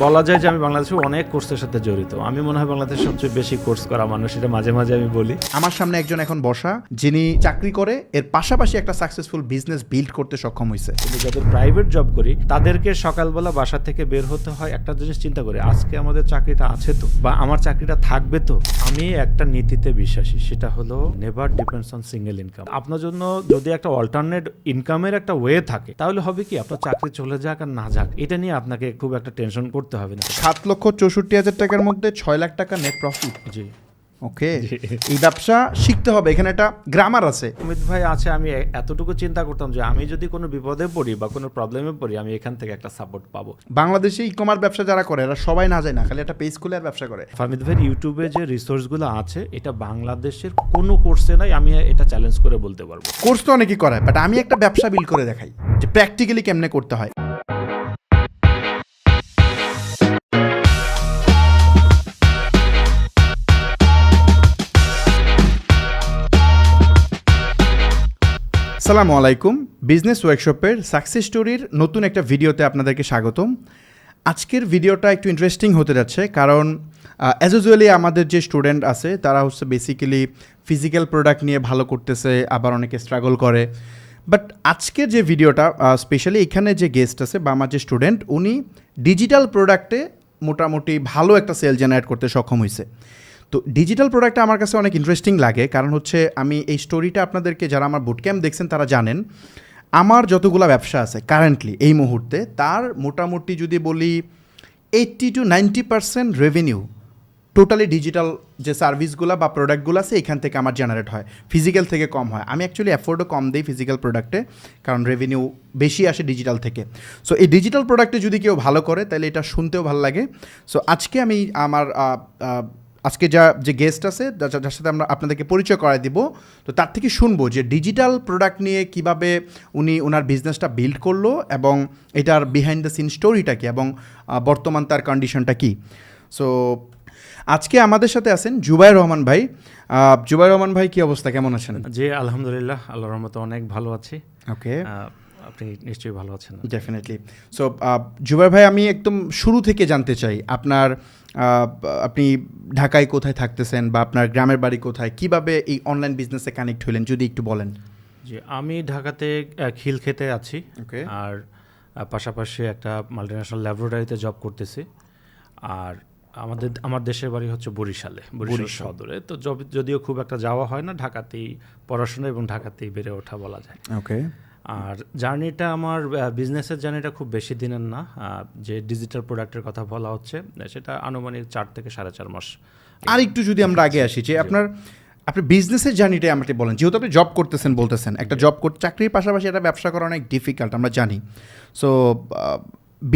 বলা যায় যে আমি বাংলাদেশে অনেক কোর্সের সাথে জড়িত। আমি মনে হয় বাংলাদেশের সবচেয়ে বেশি কোর্স করা মানুষ, এটা মাঝে মাঝে আমি বলি। আমার সামনে একজন এখন বসা যিনি চাকরি করে এর পাশাপাশি একটা সাকসেসফুল বিজনেস বিল্ড করতে সক্ষম হয়েছে। কিন্তু যাদের প্রাইভেট জব করি তাদেরকে সকালবেলা বাসা থেকে বের হতে হয় একটা জিনিস চিন্তা করে, আজকে আমাদের চাকরিটা আছে তো, বা আমার চাকরিটা থাকবে তো। আমি একটা নীতিতে বিশ্বাসী, সেটা হলো never depends on single income. আপনার জন্য যদি একটা অল্টারনেট ইনকামের একটা ওয়ে থাকে, তাহলে হবে কি আপনার চাকরি চলে যাক আর না যাক, এটা নিয়ে আপনাকে খুব একটা টেনশন করতে হবে না। 7,64,000 টাকার মধ্যে 6 লাখ টাকা নেট প্রফিট। জি, ওকে, এই ব্যবসা শিখতে হবে, এখানে একটা গ্রামার আছে। অমিত ভাই আছে, আমি এতটুকু চিন্তা করতাম যে আমি যদি কোনো বিপদে পড়ি বা কোনো প্রবলেমে পড়ি, আমি এখান থেকে একটা সাপোর্ট পাবো। বাংলাদেশে ই কমার্স ব্যবসা যারা করে এরা সবাই না যায় না, খালি একটা পেজ খুলে আর ব্যবসা করে। ফাহমিদ ভাইয়ের ইউটিউবে যে রিসোর্সগুলো আছে, এটা বাংলাদেশের কোনো কোর্সে নাই, আমি এটা চ্যালেঞ্জ করে বলতে পারবো। কোর্স তো অনেকেই করায়, বাট আমি একটা ব্যবসা বিল্ড করে দেখাই যে প্র্যাকটিক্যালি কেমনে করতে হয়। আসসালামু আলাইকুম, বিজনেস ওয়ার্কশপের সাকসেস স্টোরির নতুন একটা ভিডিওতে আপনাদেরকে স্বাগতম। আজকের ভিডিওটা একটু ইন্টারেস্টিং হতে যাচ্ছে, কারণ অ্যাজ ইউজুয়ালি আমাদের যে স্টুডেন্ট আছে তারা হচ্ছে বেসিক্যালি ফিজিক্যাল প্রোডাক্ট নিয়ে ভালো করতেছে, আবার অনেকে স্ট্রাগল করে। বাট আজকের যে ভিডিওটা স্পেশালি এখানে যে গেস্ট আছে বা আমার যে স্টুডেন্ট, উনি ডিজিটাল প্রোডাক্টে মোটামুটি ভালো একটা সেল জেনারেট করতে সক্ষম হয়েছে। তো ডিজিটাল প্রোডাক্টটা আমার কাছে অনেক ইন্টারেস্টিং লাগে, কারণ হচ্ছে আমি এই স্টোরিটা আপনাদেরকে যারা আমার বুটক্যাম্প দেখছেন তারা জানেন আমার যতগুলো ব্যবসা আছে কারেন্টলি এই মুহূর্তে, তার মোটামুটি যদি বলি 80 to 90% রেভিনিউ টোটালি ডিজিটাল যে সার্ভিসগুলো বা প্রোডাক্টগুলো আছে এখান থেকে আমার জেনারেট হয়, ফিজিক্যাল থেকে কম হয়। আমি অ্যাকচুয়ালি অ্যাফোর্ডও কম দিই ফিজিক্যাল প্রোডাক্টে, কারণ রেভিনিউ বেশি আসে ডিজিটাল থেকে। সো এই ডিজিটাল প্রোডাক্টে যদি কেউ ভালো করে তাহলে এটা শুনতেও ভালো লাগে। সো আজকে আমি আমার আজকে যে গেস্ট আছে যার সাথে আমরা আপনাদেরকে পরিচয় করাই দিব, তো তার থেকে শুনবো যে ডিজিটাল প্রোডাক্ট নিয়ে কিভাবে উনি ওনার বিজনেসটা বিল্ড করলো এবং এটার বিহাইন্ড দ্য সিন স্টোরিটা কী এবং বর্তমান তার কন্ডিশনটা কী। সো আজকে আমাদের সাথে আছেন জুবাইর রহমান ভাই। জুবাইর রহমান ভাই, কী অবস্থা, কেমন আছেন? জি আলহামদুলিল্লাহ, আল্লাহর রহমতে অনেক ভালো আছি। ওকে, আপনি নিশ্চয়ই ভালো আছেন? ডেফিনেটলি। সো জুবাইর ভাই, আমি একদম শুরু থেকে জানতে চাই আপনি ঢাকায় কোথায় থাকতেছেন বা আপনার গ্রামের বাড়ি কোথায়, কিভাবে এই অনলাইন বিজনেসে কানেক্ট হলেন যদি একটু বলেন। জি, আমি ঢাকাতে খিলক্ষেতে আছি। ওকে। আর পাশাপাশি একটা মাল্টিন্যাশনাল ল্যাবরেটরিতে জব করতেছি। আর আমার দেশের বাড়ি হচ্ছে বরিশাল সদরে। তো যদিও খুব একটা যাওয়া হয় না, ঢাকাতেই পড়াশোনা এবং ঢাকাতেই বেড়ে ওঠা বলা যায়। ওকে। আর জার্নিটা আমার বিজনেসের জার্নিটা খুব বেশি দিনের না। যে ডিজিটাল প্রোডাক্টের কথা বলা হচ্ছে সেটা আনুমানিক 4 থেকে 4.5 মাস। আর একটু যদি আমরা আগে আসি যে আপনার বিজনেসের জার্নিটাই আমাকে বলেন, যেহেতু আপনি জব করতেছেন বলতেছেন, একটা চাকরির পাশাপাশি একটা ব্যবসা করা অনেক ডিফিকাল্ট আমরা জানি। সো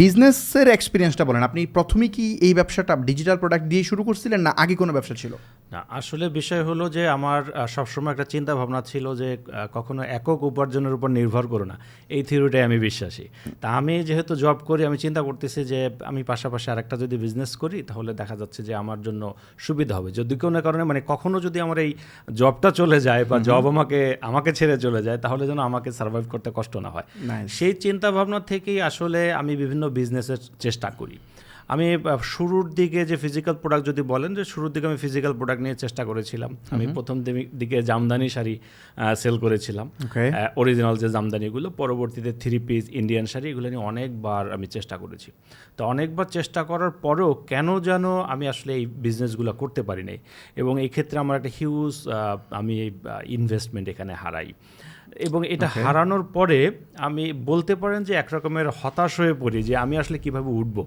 বিজনেসের এক্সপিরিয়েন্সটা বলেন, আপনি প্রথমে কি এই ব্যবসাটা ডিজিটাল প্রোডাক্ট দিয়ে শুরু করছিলেন না আগে কোনো ব্যবসা ছিল? না, আসলে বিষয় হলো যে আমার সবসময় একটা চিন্তা ভাবনা ছিল যে কখনো একক উপার্জনের উপর নির্ভর করো না, এই থিওরিটাই আমি বিশ্বাসী। তা আমি যেহেতু জব করি, আমি চিন্তা করতেছি যে আমি পাশাপাশি আরেকটা যদি বিজনেস করি তাহলে দেখা যাচ্ছে যে আমার জন্য সুবিধা হবে। যদি কোনো কারণে মানে কখনো যদি আমার এই জবটা চলে যায় বা জব আমাকে ছেড়ে চলে যায়, তাহলে যেন আমাকে সার্ভাইভ করতে কষ্ট না হয়। সেই চিন্তা ভাবনা থেকেই আসলে আমি বিভিন্ন বিজনেসের চেষ্টা করি। আমি শুরুর দিকে যে ফিজিক্যাল প্রোডাক্ট যদি বলেন, যে শুরুর দিকে আমি ফিজিক্যাল প্রোডাক্ট নিয়ে চেষ্টা করেছিলাম। আমি প্রথম দিকে জামদানি শাড়ি সেল করেছিলাম, অরিজিনাল যে জামদানিগুলো। পরবর্তীতে 3 পিস ইন্ডিয়ান শাড়ি, এগুলো নিয়ে অনেকবার আমি চেষ্টা করেছি। তো অনেকবার চেষ্টা করার পরেও কেন যেন আমি আসলে এই বিজনেসগুলো করতে পারি নাই, এবং এই ক্ষেত্রে আমার একটা হিউজ আমি ইনভেস্টমেন্ট এখানে হারাই। এবং এটা হারানোর পরে আমি বলতে পারেন যে এক রকমের হতাশ হয়ে পড়ি যে আমি আসলে কিভাবে উঠবো।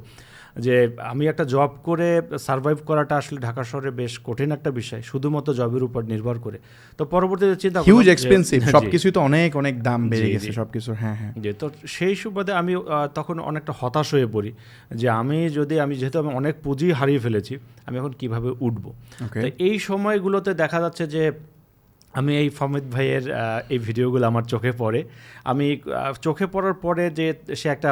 যে আমি একটা জব করে সার্ভাইভ করাটা আসলে ঢাকা শহরে বেশ কঠিন একটা বিষয়, শুধুমাত্র জবের উপর নির্ভর করে। তো পরবর্তীতে চিন্তা হিউজ এক্সপেন্সিভ, সবকিছুই তো অনেক অনেক দাম বেড়ে গেছে সবকিছু। হ্যাঁ হ্যাঁ। যে তো সেই সুবাদে আমি তখন অনেকটা হতাশ হয়ে পড়ি যে যেহেতু আমি অনেক পুঁজি হারিয়ে ফেলেছি, আমি এখন কিভাবে উঠবো। তো এই সময়গুলোতে দেখা যাচ্ছে যে আমি এই ফাহমিদ ভাইয়ের এই ভিডিওগুলো আমার চোখে পড়ে। আমি চোখে পড়ার পরে যে সে একটা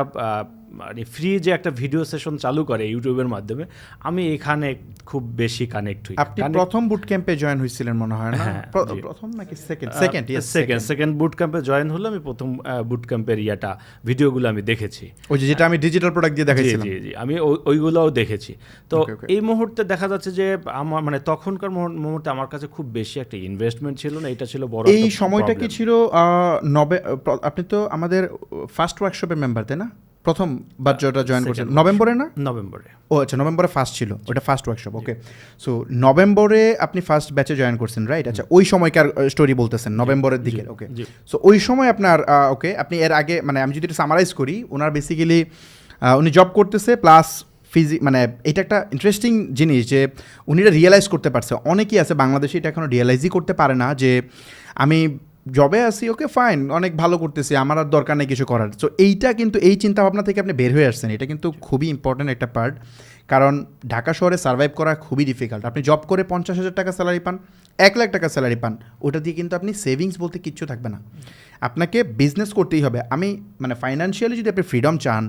মানে ফ্রি যে একটা ভিডিও সেশন চালু করে ইউটিউবের মাধ্যমে, আমি এখানে খুব বেশি কানেক্ট হই। আপনি প্রথম বুট ক্যাম্পে জয়েন হয়েছিলেন মনে হয় না? হ্যাঁ, জি। প্রথম নাকি সেকেন্ড? সেকেন্ড বুট ক্যাম্পে জয়েন হলো আমি। প্রথম বুট ক্যাম্পের ভিডিওগুলো আমি দেখেছি। ওই যেটা আমি ডিজিটাল প্রোডাক্ট দিয়ে দেখাইছিলাম। জি জি, আমি ওইগুলোও দেখেছি। তো Okay, okay. এই মুহূর্তে দেখা যাচ্ছে যে আমার মানে তখনকার মুহূর্তে আমার কাছে খুব বেশি একটা ইনভেস্টমেন্ট ছিল না, এটা ছিল বড় এই একটা সময়টা কি problem। ছিল আপনি তো আমাদের ফার্স্ট ওয়ার্কশপের মেম্বার তাই না? প্রথম বাচ্চাটা জয়েন করছেন Second নভেম্বরে না? নভেম্বরে। ও আচ্ছা, নভেম্বরে ফার্স্ট ছিল, ওটা ফার্স্ট ওয়ার্কশপ। ওকে, সো নভেম্বরে আপনি ফার্স্ট ব্যাচে জয়েন করছেন, রাইট? আচ্ছা, ওই সময়কার স্টোরি বলতেছেন নভেম্বরের দিকে। ওকে, জি। সো ওই সময় আপনার ওকে, আপনি এর আগে মানে আমি যদি এটা সামারাইজ করি, ওনার বেসিক্যালি উনি জব করতেছে প্লাস মানে এটা একটা ইন্টারেস্টিং জিনিস যে উনি এটা রিয়েলাইজ করতে পারছে। অনেকেই আছে বাংলাদেশে এটা এখনও রিয়েলাইজই করতে পারে না যে আমি জবে আসি, ওকে ফাইন, অনেক ভালো করতেছি, আমার আর দরকার নেই কিছু করার। সো এইটা কিন্তু এই চিন্তাভাবনা থেকে আপনি বের হয়ে আসছেন, এটা কিন্তু খুবই ইম্পর্ট্যান্ট একটা পার্ট। কারণ ঢাকা শহরে সার্ভাইভ করা খুবই ডিফিকাল্ট। আপনি জব করে 50,000 টাকা স্যালারি পান, 1 লাখ টাকা স্যালারি পান, ওটা দিয়ে কিন্তু আপনি সেভিংস বলতে কিচ্ছু থাকবে না। আপনাকে বিজনেস করতেই হবে। আমি মানে ফাইন্যান্সিয়ালি যদি আপনি ফ্রিডম চান,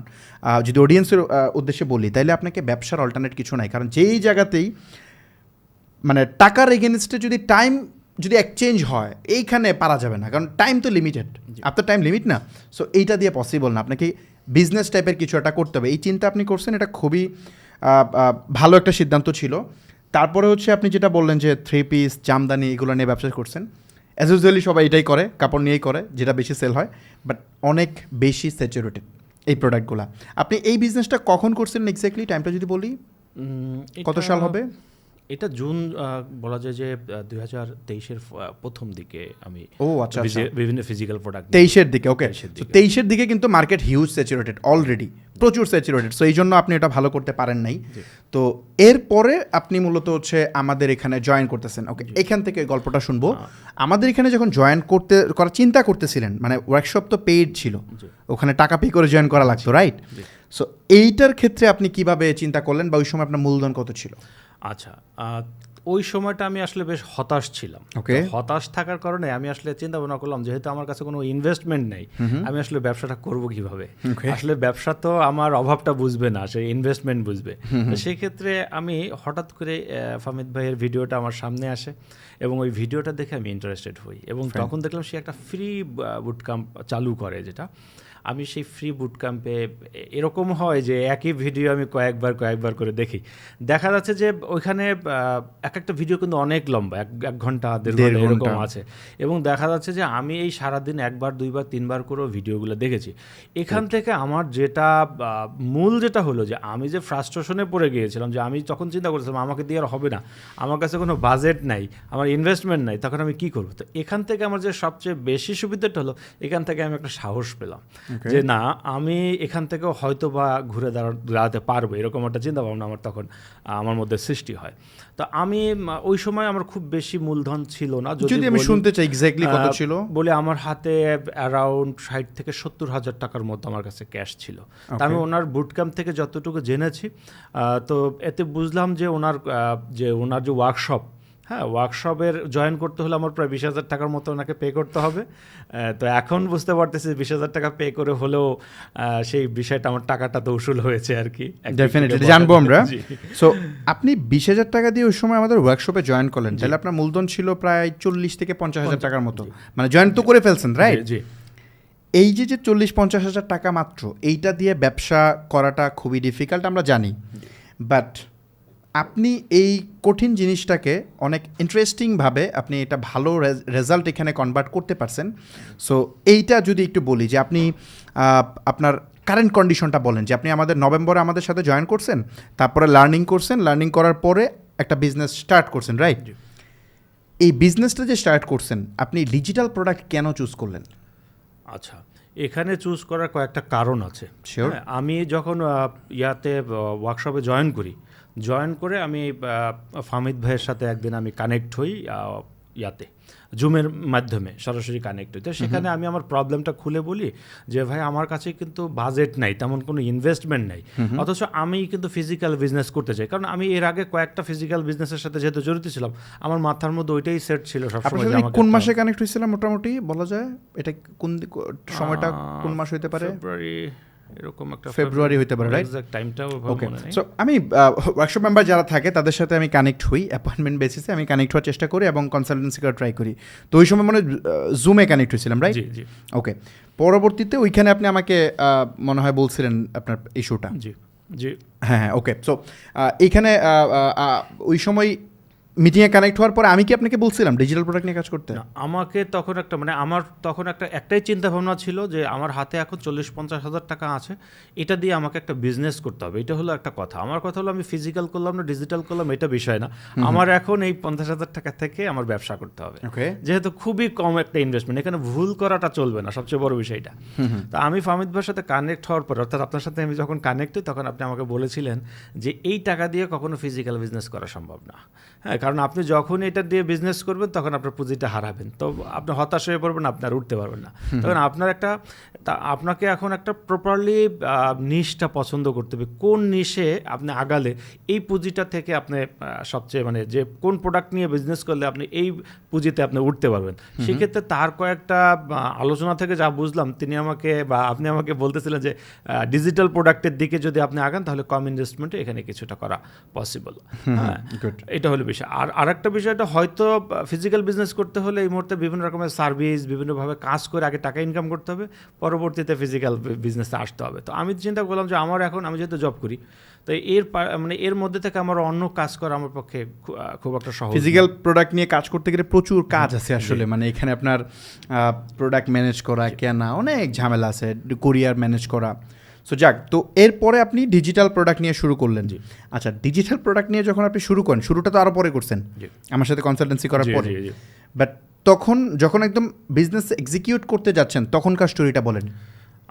যদি অডিয়েন্সের উদ্দেশ্যে বলি, তাহলে আপনাকে ব্যবসার অল্টারনেট কিছু নাই। কারণ যেই জায়গাতেই মানে টাকার এগেনস্টে যদি টাইম যদি এক্সচেঞ্জ হয়, এইখানে পারা যাবে না, কারণ টাইম তো লিমিটেড, আপনার টাইম লিমিট না। সো এইটা দিয়ে পসিবল না, আপনাকে বিজনেস টাইপের কিছু একটা করতে হবে। এই চিন্তা আপনি করছেন, এটা খুবই ভালো একটা সিদ্ধান্ত ছিল। তারপরে হচ্ছে আপনি যেটা বললেন যে 3 পিস জামদানি এগুলো নিয়ে ব্যবসা করছেন। অ্যাজ ইউজুয়ালি সবাই এটাই করে, কাপড় নিয়েই করে, যেটা বেশি সেল হয়, বাট অনেক বেশি স্যাচুরেটেড এই প্রোডাক্টগুলো। আপনি এই বিজনেসটা কখন করছেন এক্স্যাক্টলি, টাইমটা যদি বলি, কত সাল হবে? এটা জুন, বলা যায় যে 2023-এর প্রথম দিকে আমি ও আচ্ছা আচ্ছা, বিভিন্ন ফিজিক্যাল প্রোডাক্ট 23-এর দিকে। ওকে, 23-এর দিকে। 23-এর দিকে কিন্তু মার্কেট হিউজ স্যাচুরেটেড অলরেডি, প্রচুর স্যাচুরেটেড। সো এই জন্য আপনি এটা ভালো করতে পারেন নাই। তো এরপরে আপনি মূলত হচ্ছে আমাদের এখানে জয়েন করতেছেন। ওকে, এখান থেকে গল্পটা শুনবো। আমাদের এখানে যখন জয়েন করার চিন্তা করতেছিলেন, মানে ওয়ার্কশপ তো পেইড ছিল, ওখানে টাকা পে করে জয়েন করা লাগতো, রাইট? সো এইটার ক্ষেত্রে আপনি কিভাবে চিন্তা করলেন, বা ওই সময় আপনার মূলধন কত ছিল? আচ্ছা, ওই সময়টা আমি আসলে বেশ হতাশ ছিলাম। Okay. তো হতাশ থাকার কারণে আমি আসলে চিন্তা ভাবনা করলাম, যেহেতু আমার কাছে কোনো ইনভেস্টমেন্ট নেই, আমি আসলে ব্যবসাটা করব কিভাবে? Okay. আসলে ব্যবসা তো আমার অভাবটা বুঝবে না, সে ইনভেস্টমেন্ট বুঝবে। তো সেই ক্ষেত্রে আমি হঠাৎ করে ফামিদ ভাইয়ের ভিডিওটা আমার সামনে আসে, এবং ওই ভিডিওটা দেখে আমি ইন্টারেস্টেড হই, এবং তখন দেখলাম সে একটা ফ্রি বুট ক্যাম্প চালু করে, যেটা আমি সেই ফ্রি বুট ক্যাম্পে, এরকম হয় যে একই ভিডিও আমি কয়েকবার করে দেখি। দেখা যাচ্ছে যে ওইখানে এক একটা ভিডিও কিন্তু অনেক লম্বা, এক ঘন্টা 1.5 ঘন্টা এরকম আছে, এবং দেখা যাচ্ছে যে আমি এই সারাদিন 1বার 2বার 3বার করেও ভিডিওগুলো দেখেছি। এখান থেকে আমার যেটা মূল যেটা হলো যে আমি যে ফ্রাস্ট্রেশনে পড়ে গিয়েছিলাম, যে আমি তখন চিন্তা করেছিলাম আমাকে দিয়ে আর হবে না, আমার কাছে কোনো বাজেট নাই, আমার ইনভেস্টমেন্ট নাই, তখন আমি কী করবো? তো এখান থেকে আমার যে সবচেয়ে বেশি সুবিধাটা হলো, এখান থেকে আমি একটা সাহস পেলাম যে না, আমি এখান থেকেও হয়তো বা ঘুরে দাঁড়াতে পারবো, এরকম একটা চিন্তা ভাবনা আমার তখন আমার মধ্যে সৃষ্টি হয়। তো আমি ওই সময় আমার খুব বেশি মূলধন ছিল না, যদি আমি শুনতে চাই এক্স্যাক্টলি কত ছিল। বলে আমার হাতে অ্যারাউন্ড 60 থেকে 70,000 টাকার মতো আমার কাছে ক্যাশ ছিল। তা আমি ওনার বুট ক্যাম্প থেকে যতটুকু জেনেছি, তো এতে বুঝলাম যে ওনার যে ওয়ার্কশপ, হ্যাঁ, ওয়ার্কশপের জয়েন করতে হলে আমার প্রায় 20,000 টাকার মতো ওনাকে পে করতে হবে। তো এখন বুঝতে পারতেছি 20,000 টাকা পে করে হলেও সেই বিষয়টা, আমার টাকাটা তো উসুল হয়েছে আর কি। ডেফিনেটলি জানবো আমরা। সো আপনি 20,000 টাকা দিয়ে ওই সময় আমাদের ওয়ার্কশপে জয়েন করলেন, তাহলে আপনার মূলধন ছিল প্রায় 40 থেকে 50,000 টাকার মতো, মানে জয়েন তো করে ফেলছেন, রাইট? জি। এই যে 40-50,000 টাকা মাত্র, এইটা দিয়ে ব্যবসা করাটা খুবই ডিফিকাল্ট, আমরা জানি। বাট আপনি এই কঠিন জিনিসটাকে অনেক ইন্টারেস্টিংভাবে আপনি এটা ভালো রেজাল্ট এখানে কনভার্ট করতে পারছেন। সো এইটা যদি একটু বলি যে আপনি আপনার কারেন্ট কন্ডিশনটা বলেন, যে আপনি আমাদের নভেম্বরে আমাদের সাথে জয়েন করছেন, তারপরে লার্নিং করছেন, লার্নিং করার পরে একটা বিজনেস স্টার্ট করছেন, রাইট? এই বিজনেসটা যে স্টার্ট করছেন, আপনি ডিজিটাল প্রোডাক্ট কেন চুজ করলেন? আচ্ছা, এখানে চুজ করার কয়েকটা কারণ আছে। Sure. হ্যাঁ, আমি যখন ওয়ার্কশপে জয়েন করে আমি ফামিদ ভাইয়ের সাথে একদিন আমি কানেক্ট হই, জুমের মাধ্যমে সরাসরি কানেক্ট হই। তো সেখানে আমি আমার প্রবলেমটা খুলে বলি যে ভাই, আমার কাছে কিন্তু বাজেট নাই, তেমন কোনো ইনভেস্টমেন্ট নাই, অথচ আমি কিন্তু ফিজিক্যাল বিজনেস করতে চাই। কারণ আমি এর আগে কয়েকটা ফিজিক্যাল বিজনেসের সাথে যেহেতু জড়িত ছিলাম, আমার মাথার মধ্যে ওইটাই সেট ছিল সবসময়। কোন মাসে কানেক্ট হয়েছিলাম মোটামুটি বলা যায়? এটা কোন সময়টা কোন মাস হইতে পারে? ফেব্রুয়ারি, এরকম একটা ফেব্রুয়ারি হইতে পারে, রাইট? এক্সাক্ট টাইমটাও ওকে, মনে নেই। সো আমি ওয়ার্কশপ মেম্বার যারা থাকে তাদের সাথে আমি কানেক্ট হই, অ্যাপয়েন্টমেন্ট বেসিসে আমি কানেক্ট হওয়ার চেষ্টা করি এবং কনসালটেন্সি করার ট্রাই করি। তো ওই সময় মানে জুমে কানেক্ট হয়েছিলাম, রাইট? জি জি ওকে, পরবর্তীতে ওইখানে আপনি আমাকে মনে হয় বলছিলেন আপনার ইস্যুটা। জি জি হ্যাঁ হ্যাঁ, ওকে। সো এইখানে ওই সময় মিটিংয়ে কানেক্ট হওয়ার পরে আমি কি আপনাকে বলছিলাম ডিজিটাল প্রোডাক্ট নিয়ে কাজ করতে? না, আমাকে তখন একটা মানে আমার তখন একটাই চিন্তা ভাবনা ছিল যে আমার হাতে এখন 40-50 হাজার টাকা আছে, এটা দিয়ে আমাকে একটা বিজনেস করতে হবে। এটা হলো একটা কথা। আমার কথা হলো আমি ফিজিক্যাল করলাম না ডিজিটাল করলাম এটা বিষয় না, আমার এখন এই 50,000 টাকা থেকে আমার ব্যবসা করতে হবে। ওকে, যেহেতু খুবই কম একটা ইনভেস্টমেন্ট, এখানে ভুল করাটা চলবে না, সবচেয়ে বড় বিষয়টা। তো আমি ফামিদ ভাইয়ের সাথে কানেক্ট হওয়ার পর, অর্থাৎ আপনার সাথে আমি যখন কানেক্ট হই তখন আপনি আমাকে বলেছিলেন যে এই টাকা দিয়ে কখনো ফিজিক্যাল বিজনেস করা সম্ভব না। হ্যাঁ, কারণ আপনি যখন এটা দিয়ে বিজনেস করবেন তখন আপনার পুঁজিটা হারাবেন, তো আপনি হতাশ হয়ে পড়বেন, আপনি আর উঠতে পারবেন না। তখন আপনাকে এখন একটা প্রপারলি নিশটা পছন্দ করতে হবে, কোন নিশে আপনি আগালে এই পুঁজিটা থেকে আপনি সবচেয়ে মানে যে কোন প্রোডাক্ট নিয়ে বিজনেস করলে আপনি এই পুঁজিতে আপনি উঠতে পারবেন। সেক্ষেত্রে তার কয়েকটা আলোচনা থেকে যা বুঝলাম, তিনি আমাকে বা আপনি আমাকে বলতেছিলেন যে ডিজিটাল প্রোডাক্টের দিকে যদি আপনি আগান তাহলে কম ইনভেস্টমেন্টে এখানে কিছুটা করা পসিবল। হ্যাঁ, এটা হলো বিষয়। আর আরেকটা বিষয়টা, হয়তো ফিজিক্যাল বিজনেস করতে হলে এই মুহূর্তে বিভিন্ন রকমের সার্ভিস বিভিন্নভাবে কাজ করে আগে টাকা ইনকাম করতে হবে, পরবর্তীতে ফিজিক্যাল বিজনেসে আসতে হবে। তো আমি চিন্তা করলাম যে আমি যেহেতু জব করি, তো মানে এর মধ্যে থেকে আমার অন্য কাজ করা আমার পক্ষে খুব একটা সহজ। ফিজিক্যাল প্রোডাক্ট নিয়ে কাজ করতে গেলে প্রচুর কাজ আছে আসলে, মানে এখানে আপনার প্রোডাক্ট ম্যানেজ করা, কেনা, অনেক ঝামেলা আছে, কোরিয়ার ম্যানেজ করা। সো যাক, তো এরপরে আপনি ডিজিটাল প্রোডাক্ট নিয়ে শুরু করলেন। আচ্ছা, ডিজিটাল প্রোডাক্ট নিয়ে যখন আপনি শুরু করেন, শুরুটা তো আরও পরে করছেন আমার সাথে কনসালটেন্সি করার পরে, বাট তখন যখন একদম বিজনেস এক্সিকিউট করতে যাচ্ছেন তখনকার স্টোরিটা বলেন।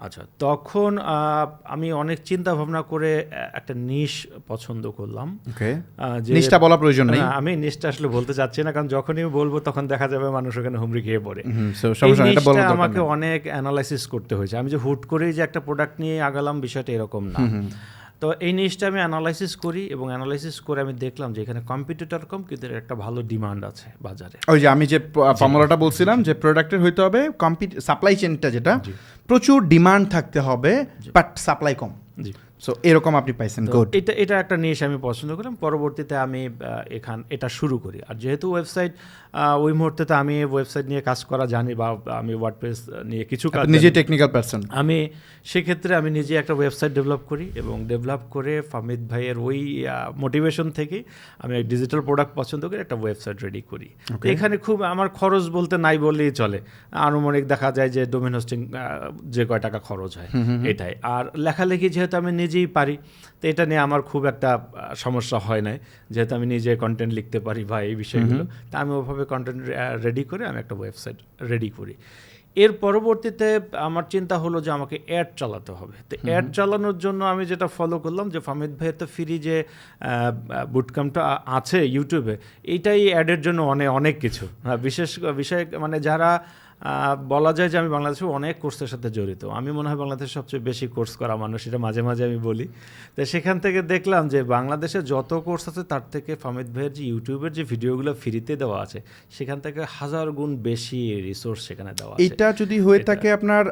আচ্ছা, তখন আমি অনেক চিন্তা ভাবনা করে একটা নিশ পছন্দ করলাম। ওকে, নিশটা বলা প্রয়োজন নেই, আমি নিশটা আসলে বলতে চাচ্ছি না, কারণ যখনই বলবো তখন দেখা যাবে মানুষ ওখানে হুমড়ি খেয়ে পড়ে। আমাকে অনেক অ্যানালাইসিস করতে হয়েছে। আমি যে হুট করেই যে একটা প্রোডাক্ট নিয়ে আগালাম বিষয়টা এরকম না। তো এই নিশটা আমি অ্যানালাইসিস করি এবং অ্যানালাইসিস করে আমি দেখলাম যে এখানে কম্পিটিটর কম, কিন্তু এর একটা ভালো ডিমান্ড আছে বাজারে। ওই যে আমি যে ফর্মুলাটা বলছিলাম যে প্রোডাক্টের হইতে হবে সাপ্লাই চেনটা, যেটা প্রচুর ডিমান্ড থাকতে হবে but supply com. G, so এরকম আপনি পাইছেন। গুড, এটা একটা নিশ আমি পছন্দ করলাম। পরবর্তীতে আমি এটা শুরু করি। আর যেহেতু ওয়েবসাইট, ওই মুহূর্তে তো আমি ওয়েবসাইট নিয়ে কাজ করা জানি, বা আমি ওয়ার্ডপ্রেস নিয়ে কিছু কাজ, নিজে টেকনিক্যাল পারসন, আমি সেক্ষেত্রে আমি নিজে একটা ওয়েবসাইট ডেভেলপ করি এবং ডেভেলপ করে ফামিদ ভাইয়ের ওই মোটিভেশন থেকে আমি ডিজিটাল প্রোডাক্ট পছন্দ করে একটা ওয়েবসাইট রেডি করি। এখানে খুব আমার খরচ বলতে নাই বললেই চলে, আনুমানিক দেখা যায় যে ডোমেন হোস্টিং যে কয় টাকা খরচ হয় এটাই। আর লেখালেখি যেহেতু আমি নিজেই পারি, তো এটা নিয়ে আমার খুব একটা সমস্যা হয় না, যেহেতু আমি নিজে কন্টেন্ট লিখতে পারি বা এই বিষয়গুলো। তা আমি ওভাবে কন্টেন্ট রেডি করে আমি একটা ওয়েবসাইট রেডি করি। এর পরবর্তীতে আমার চিন্তা হলো যে আমাকে অ্যাড চালাতে হবে। তো অ্যাড চালানোর জন্য আমি যেটা ফলো করলাম যে ফামিদ ভাইয়ের তো ফ্রি যে বুটক্যাম্পটা আছে ইউটিউবে, এইটাই অ্যাডের জন্য অনেক কিছু বিশেষ বিষয়, মানে যারা বলা যায় যে আমি বাংলাদেশে অনেক কোর্সের সাথে জড়িত, আমি মনে হয় বাংলাদেশের সবচেয়ে বেশি কোর্স করা মানুষ, এটা মাঝে মাঝে আমি বলি। তো সেখান থেকে দেখলাম যে বাংলাদেশে যত কোর্স আছে তার থেকে ফামিদ ভাইয়ের যে ইউটিউবের যে ভিডিওগুলো ফ্রিতে দেওয়া আছে, সেখান থেকে 1000 গুণ বেশি রিসোর্স সেখানে দেওয়া আছে। এটা যদি হয়ে থাকে আপনার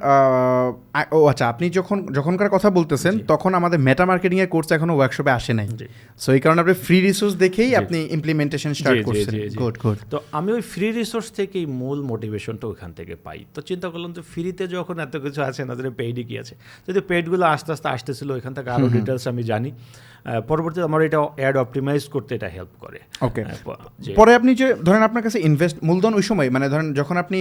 আচ্ছা, আপনি যখনকার কথা বলতেছেন তখন আমাদের মেটা মার্কেটিং এর কোর্স এখনো ওয়ার্কশপে আসে নাই, সো এই কারণে আপনি ফ্রি রিসোর্স দেখেই আপনি ইমপ্লিমেন্টেশন স্টার্ট করছেন। গুড। তো আমি ওই ফ্রি রিসোর্স থেকেই মূল মোটিভেশনটা ওখান থেকে পাই। তো চিন্তা করলাম যে ফ্রিতে যখন এত কিছু আছে না, তাহলে পেইডই কি আছে। যদি পেইডগুলো আস্তে আস্তে আসতেছিল, এখান থেকে আরও ডিটেলস আমি জানি। পরবর্তীতে আমার এটা অ্যাড অপটিমাইজ করতে এটা হেল্প করে। ওকে, পরে আপনি যে ধরেন আপনার কাছে মূলধন ওই সময়, মানে ধরেন যখন আপনি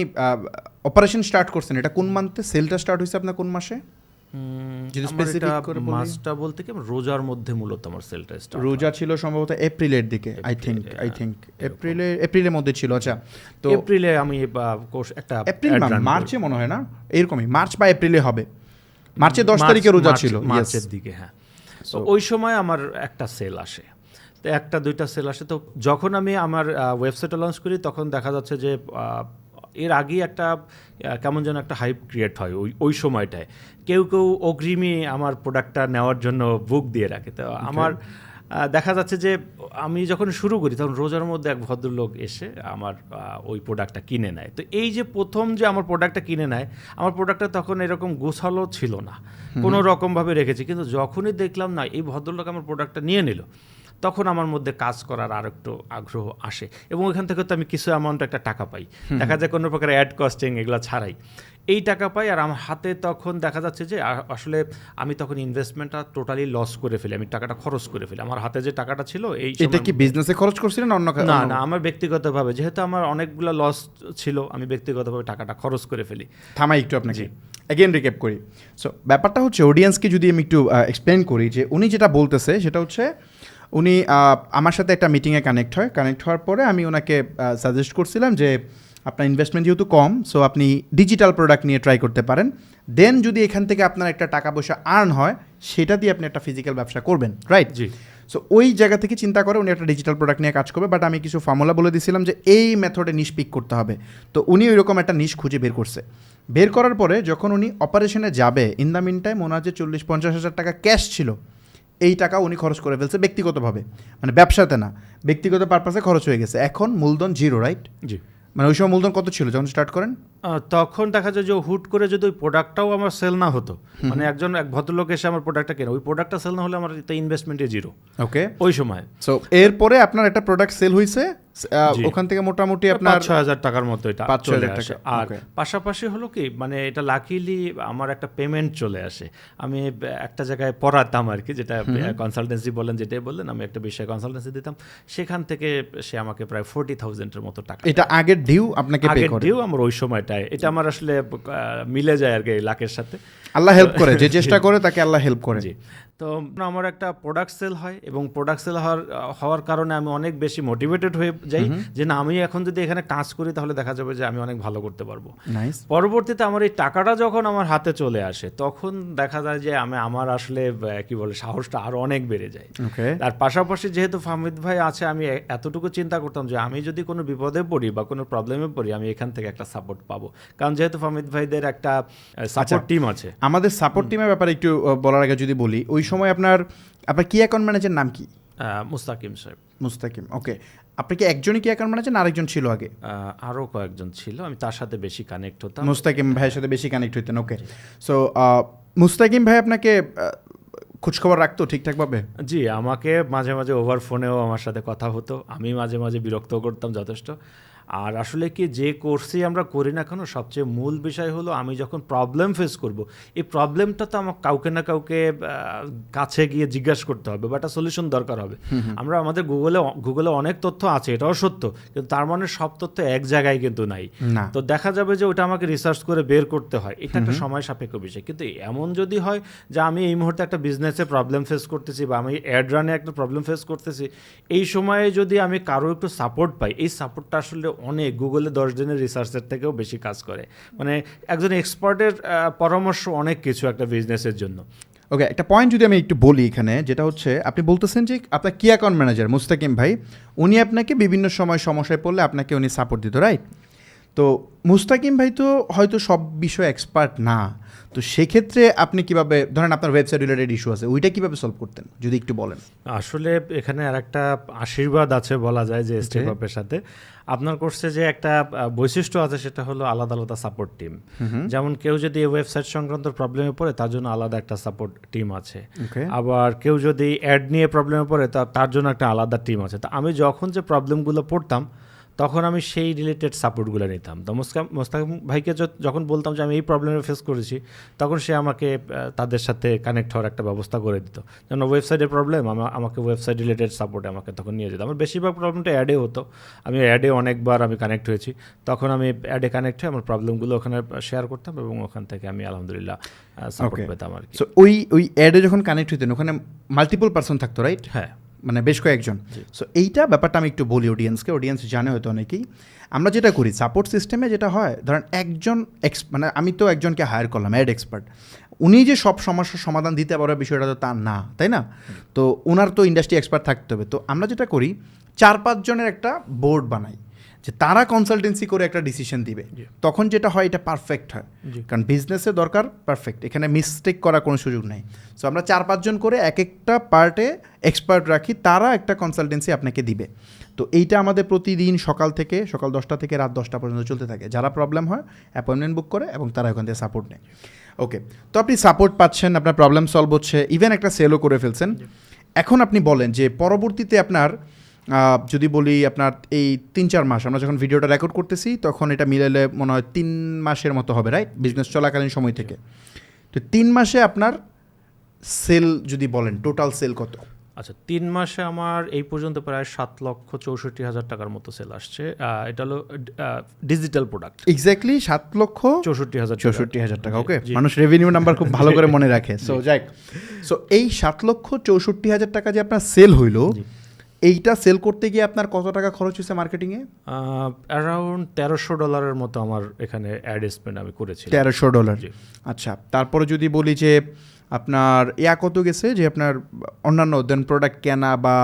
অপারেশন স্টার্ট করছেন, এটা কোন মান্থে সেলটা স্টার্ট হয়েছে আপনার, কোন মাসে? মাসটা বলতে কি রোজার মধ্যে মূলত আমার সেলটা স্টার্ট। রোজা ছিল সম্ভবত এপ্রিলের দিকে, আই থিঙ্ক এপ্রিলের মধ্যে ছিল। আচ্ছা, তো এপ্রিলে আমি কোর্স একটা এপ্রিল মার্চে মনে হয় না, এরকমই মার্চ বা এপ্রিলে হবে, মার্চের 10 তারিখে রোজা ছিল, মার্চের দিকে। হ্যাঁ, তো ওই সময় আমার একটা সেল আসে, তো একটা দুইটা সেল আসে। তো যখন আমি আমার ওয়েবসাইটটা লঞ্চ করি তখন দেখা যাচ্ছে যে এর আগেই একটা কেমন যেন একটা হাইপ ক্রিয়েট হয় ওই সময়টায়। কেউ অগ্রিমী আমার প্রোডাক্টটা নেওয়ার জন্য বুক দিয়ে রাখে। তো দেখা যাচ্ছে যে আমি যখন শুরু করি তখন রোজার মধ্যে এক ভদ্রলোক এসে আমার ওই প্রোডাক্টটা কিনে নেয়। তো এই যে প্রথম যে আমার প্রোডাক্টটা কিনে নেয়, আমার প্রোডাক্টটা তখন এরকম গোছালো ছিল না, কোনো রকমভাবে রেখেছি। কিন্তু যখনই দেখলাম না এই ভদ্রলোক আমার প্রোডাক্টটা নিয়ে নিল, তখন আমার মধ্যে কাজ করার আর একটু আগ্রহ আসে এবং ওইখান থেকে তো আমি কিছু অ্যামাউন্ট একটা টাকা পাই, দেখা যায় কোনো প্রকার অ্যাড কস্টিং এগুলো ছাড়াই এই টাকা পাই। আর আমার হাতে তখন দেখা যাচ্ছে যে আসলে আমি তখন ইনভেস্টমেন্টটা টোটালি লস করে ফেলি, আমি টাকাটা খরচ করে ফেলি। আমার হাতে যে টাকাটা ছিল এই এটা কি বিজনেসে খরচ করছিলেন অন্য না না, আমার ব্যক্তিগতভাবে যেহেতু আমার অনেকগুলো লস ছিল, আমি ব্যক্তিগতভাবে টাকাটা খরচ করে ফেলি। থামাই একটু আপনাকে, অ্যাগেন রিক্যাপ করি। সো ব্যাপারটা হচ্ছে অডিয়েন্সকে যদি আমি একটু এক্সপ্লেন করি যে উনি যেটা বলতেছে সেটা হচ্ছে উনি আমার সাথে একটা মিটিংয়ে কানেক্ট হওয়ার পরে আমি ওনাকে সাজেস্ট করছিলাম যে আপনার ইনভেস্টমেন্ট যেহেতু কম, সো আপনি ডিজিটাল প্রোডাক্ট নিয়ে ট্রাই করতে পারেন। দেন যদি এখান থেকে আপনার একটা টাকা পয়সা আর্ন হয়, সেটা দিয়ে আপনি একটা ফিজিক্যাল ব্যবসা করবেন, রাইট? জি। সো ওই জায়গা থেকে চিন্তা করে উনি একটা ডিজিটাল প্রোডাক্ট নিয়ে কাজ করবে, বাট আমি কিছু ফর্মুলা বলে দিয়েছিলাম যে এই মেথডে নিশ পিক করতে হবে। তো উনি ওইরকম একটা নিশ খুঁজে বের করছে। বের করার পরে যখন উনি অপারেশনে যাবে, ইন দ্য মিন টাইম ওনার যে 40-50 হাজার টাকা ক্যাশ ছিল, এই টাকা উনি খরচ করে ফেলছে ব্যক্তিগতভাবে, মানে ব্যবসাতে না, ব্যক্তিগত পারপাসে খরচ হয়ে গেছে। এখন মূলধন জিরো, রাইট? জি। মানে ওই সময় মূলধন কত ছিল যখন স্টার্ট করেন? তখন দেখা যায় যে হুট করে যদি ওই প্রোডাক্টটাও আমার সেল না হতো, মানে এক ভদ্রলোক এসে আমার প্রোডাক্টটা কেনে, ওই প্রোডাক্টটা সেল না হলে আমার ইনভেস্টমেন্টে জিরো ওকে ওই সময়। সো এরপরে আপনার একটা প্রোডাক্ট সেল হয়েছে, ওখান থেকে মোটামুটি আপনার 5-6 হাজার টাকার মতো এটা 5-6 চলে হাজার আসে। টাকা, আর okay. পাশাপাশি হলো কি, মানে এটা লাকিলি আমার একটা পেমেন্ট চলে আসে। আমি একটা জায়গায় পড়াতাম আর কি, যেটা কনসালটেন্সি বলেন, যেটাই বললেন, আমি একটা বিষয়ে কনসালটেন্সি দিতাম, সেখান থেকে সে আমাকে প্রায় 40,000-এর মতো টাকা, এটা আগের ডিউ আপনাকে পে আগের করে। ডিউ আমার ওই সময়টায়, এটা আমার আসলে মিলে যায় আর কি লাখের সাথে। আল্লাহ হেল্প করে, যে চেষ্টা করে তাকে আল্লাহ হেল্প করে। জি। তো আমার একটা প্রোডাক্ট সেল হয় এবং প্রোডাক্ট সেল হওয়ার কারণে আমি অনেক বেশি মোটিভেটেড হয়ে যাই যে না, আমি এখন যদি এখানে কাজ করি তাহলে দেখা যাবে যে আমি অনেক ভালো করতে পারবো। নাইস। পরবর্তীতে আমার এই টাকাটা যখন আমার হাতে চলে আসে, তখন দেখা যায় যে আমার আসলে কি বলে সাহসটা আরো অনেক বেড়ে যায়। ওকে। তার পাশাপাশি যেহেতু ফাহমিদ ভাই আছে, আমি এতটুকু চিন্তা করতাম যে আমি যদি কোনো বিপদে পড়ি বা কোনো প্রবলেমে পড়ি, আমি এখান থেকে একটা সাপোর্ট পাবো, কারণ যেহেতু ফাহমিদ ভাইদের একটা সাপোর্ট টিম আছে। আমাদের সাপোর্ট টিমের ব্যাপারে একটু বলার আগে যদি বলি, ওই সময় আপনার কি অ্যাকাউন্ট ম্যানেজার নাম কি? মুস্তাকিম সাহেব। মুস্তাকিম, ওকে। আপনি কি একজনই কি অ্যাকাউন্ট ম্যানেজার না আরেকজন ছিল আগে? আরও কয়েকজন ছিল, আমি তার সাথে বেশি কানেক্ট হতাম। মুস্তাকিম ভাইয়ের সাথে বেশি কানেক্ট হইতেন, ওকে। সো মুস্তাকিম ভাই আপনাকে খোঁজখবর রাখতো ঠিকঠাকভাবে? জি, আমাকে মাঝে মাঝে ওভার ফোনেও আমার সাথে কথা হতো, আমি মাঝে মাঝে বিরক্ত করতাম যথেষ্ট। আর আসলে কি, যে কোর্সই আমরা করি না কেন, সবচেয়ে মূল বিষয় হলো আমি যখন প্রবলেম ফেস করব, এই প্রবলেমটা তো আমার কাউকে না কাউকে কাছে গিয়ে জিজ্ঞাসা করতে হবে বা একটা সলিউশন দরকার হবে। আমরা আমাদের গুগলে অনেক তথ্য আছে, এটাও সত্য, কিন্তু তার মানে সব তথ্য এক জায়গায় কিন্তু নাই। তো দেখা যাবে যে ওটা আমাকে রিসার্চ করে বের করতে হয়, এটা একটা সময় সাপেক্ষ বিষয়। কিন্তু এমন যদি হয় যে আমি এই মুহূর্তে একটা বিজনেসে প্রবলেম ফেস করতেছি বা আমি অ্যাড রানে একটা প্রবলেম ফেস করতেছি, এই সময়ে যদি আমি কারো একটু সাপোর্ট পাই, এই সাপোর্টটা আসলে অনেক গুগলে 10 দিনের রিসার্চের থেকেও বেশি কাজ করে। মানে একজন এক্সপার্টের পরামর্শ অনেক কিছু একটা বিজনেসের জন্য। ওকে, একটা পয়েন্ট যদি আমি একটু বলি এখানে, যেটা হচ্ছে আপনি বলতেছেন যে আপনার কি অ্যাকাউন্ট ম্যানেজার মুস্তাকিম ভাই, উনি আপনাকে বিভিন্ন সময় সমস্যায় পড়লে আপনাকে উনি সাপোর্ট দিত, রাইট? তো মুস্তাকিম ভাই তো হয়তো সব বিষয়ে এক্সপার্ট না, তো সেক্ষেত্রে আপনি কিভাবে, ধরেন আপনার ওয়েবসাইট রিলেটেড ইস্যু আছে, ওইটা কিভাবে সলভ করতেন যদি একটু বলেন? আসলে এখানে আর একটা আশীর্বাদ আছে বলা যায় যে স্টেপ আপের সাথে আপনার কোর্সে যে একটা বৈশিষ্ট্য আছে, সেটা হলো আলাদা আলাদা সাপোর্ট টিম। যেমন কেউ যদি ওয়েবসাইট সংক্রান্ত প্রবলেমে পড়ে, তার জন্য আলাদা একটা সাপোর্ট টিম আছে। আবার কেউ যদি অ্যাড নিয়ে প্রবলেমে পড়ে, তার জন্য একটা আলাদা টিম আছে। তো আমি যখন যে প্রবলেমগুলো পড়তাম, তখন আমি সেই রিলেটেড সাপোর্টগুলো নিতাম। তো মোস্তাকিম ভাইকে যখন বলতাম যে আমি এই প্রবলেমে ফেস করেছি, তখন সে আমাকে তাদের সাথে কানেক্ট হওয়ার একটা ব্যবস্থা করে দিত। যেন ওয়েবসাইটের প্রবলেম, আমাকে ওয়েবসাইট রিলেটেড সাপোর্টে আমাকে তখন নিয়ে যেত। আমার বেশিরভাগ প্রবলেমটা অ্যাডে হতো, আমি অ্যাডে অনেকবার আমি কানেক্ট হয়েছি, তখন আমি অ্যাডে কানেক্ট হয়ে আমার প্রবলেমগুলো ওখানে শেয়ার করতাম এবং ওখান থেকে আমি আলহামদুলিল্লাহ সাপোর্ট পেতাম আর কি। সো ওই অ্যাডে যখন কানেক্ট হইতেন, ওখানে মাল্টিপল পার্সন থাকতো, রাইট? হ্যাঁ, মানে বেশ কয়েকজন। সো এইটা ব্যাপারটা আমি একটু বলি অডিয়েন্সকে, অডিয়েন্স জানে হয়তো অনেকেই। আমরা যেটা করি সাপোর্ট সিস্টেমে, যেটা হয়, ধরেন একজন মানে আমি তো একজনকে হায়ার করলাম অ্যাড এক্সপার্ট, উনি যে সব সমস্যার সমাধান দিতে পারবে বিষয়টা তো তার না, তাই না? তো ওনার তো ইন্ডাস্ট্রি এক্সপার্ট থাকতে হবে। তো আমরা যেটা করি, 4-5 জনের একটা বোর্ড বানাই, যে তারা কনসালটেন্সি করে একটা ডিসিশন দিবে, তখন যেটা হয় এটা পারফেক্ট হয়। কারণ বিজনেসে দরকার পারফেক্ট, এখানে মিস্টেক করার কোনো সুযোগ নাই। সো আমরা 4-5 জন করে এক একটা পার্টে এক্সপার্ট রাখি, তারা একটা কনসালটেন্সি আপনাকে দিবে। তো এইটা আমাদের প্রতিদিন সকাল 10টা থেকে রাত 10টা পর্যন্ত চলতে থাকে। যারা প্রবলেম হয় অ্যাপয়েন্টমেন্ট বুক করে এবং তারা ওখান থেকে সাপোর্ট নেয়। ওকে, তো আপনি সাপোর্ট পাচ্ছেন, আপনার প্রবলেম সলভ হচ্ছে, ইভেন একটা সেলও করে ফেলছেন। এখন আপনি বলেন যে পরবর্তীতে আপনার যদি বলি আপনার এই 3-4 মাস, আমরা যখন ভিডিওটা রেকর্ড করতেছি তখন এটা মিলালে মনে হয় 3 মাসের মতো হবে, রাইট? বিজনেস চলাকালীন সময় থেকে। তো 3 মাসে আপনার সেল যদি বলেন, টোটাল সেল কত? আচ্ছা, 3 মাসে আমার এই পর্যন্ত প্রায় 7,64,000 টাকার মতো সেল আসছে। এটা হলো ডিজিটাল প্রোডাক্ট। এক্স্যাক্টলি 7,64,000 টাকা। ওকে, মানুষ রেভিনিউ নাম্বার খুব ভালো করে মনে রাখে। সো যাই, সো এই 7,64,000 টাকা যে আপনার সেল হইলো, এইটা সেল করতে গিয়ে আপনার কত টাকা খরচ হয়েছে মার্কেটিংয়ে? অ্যারাউন্ড $1,300 মতো আমার এখানে অ্যাড স্পেন্ড আমি করেছি। $1,300। আচ্ছা, তারপরে যদি বলি যে আপনার কত গেছে, যে আপনার অন্যান্য দেন প্রোডাক্ট কেনা বা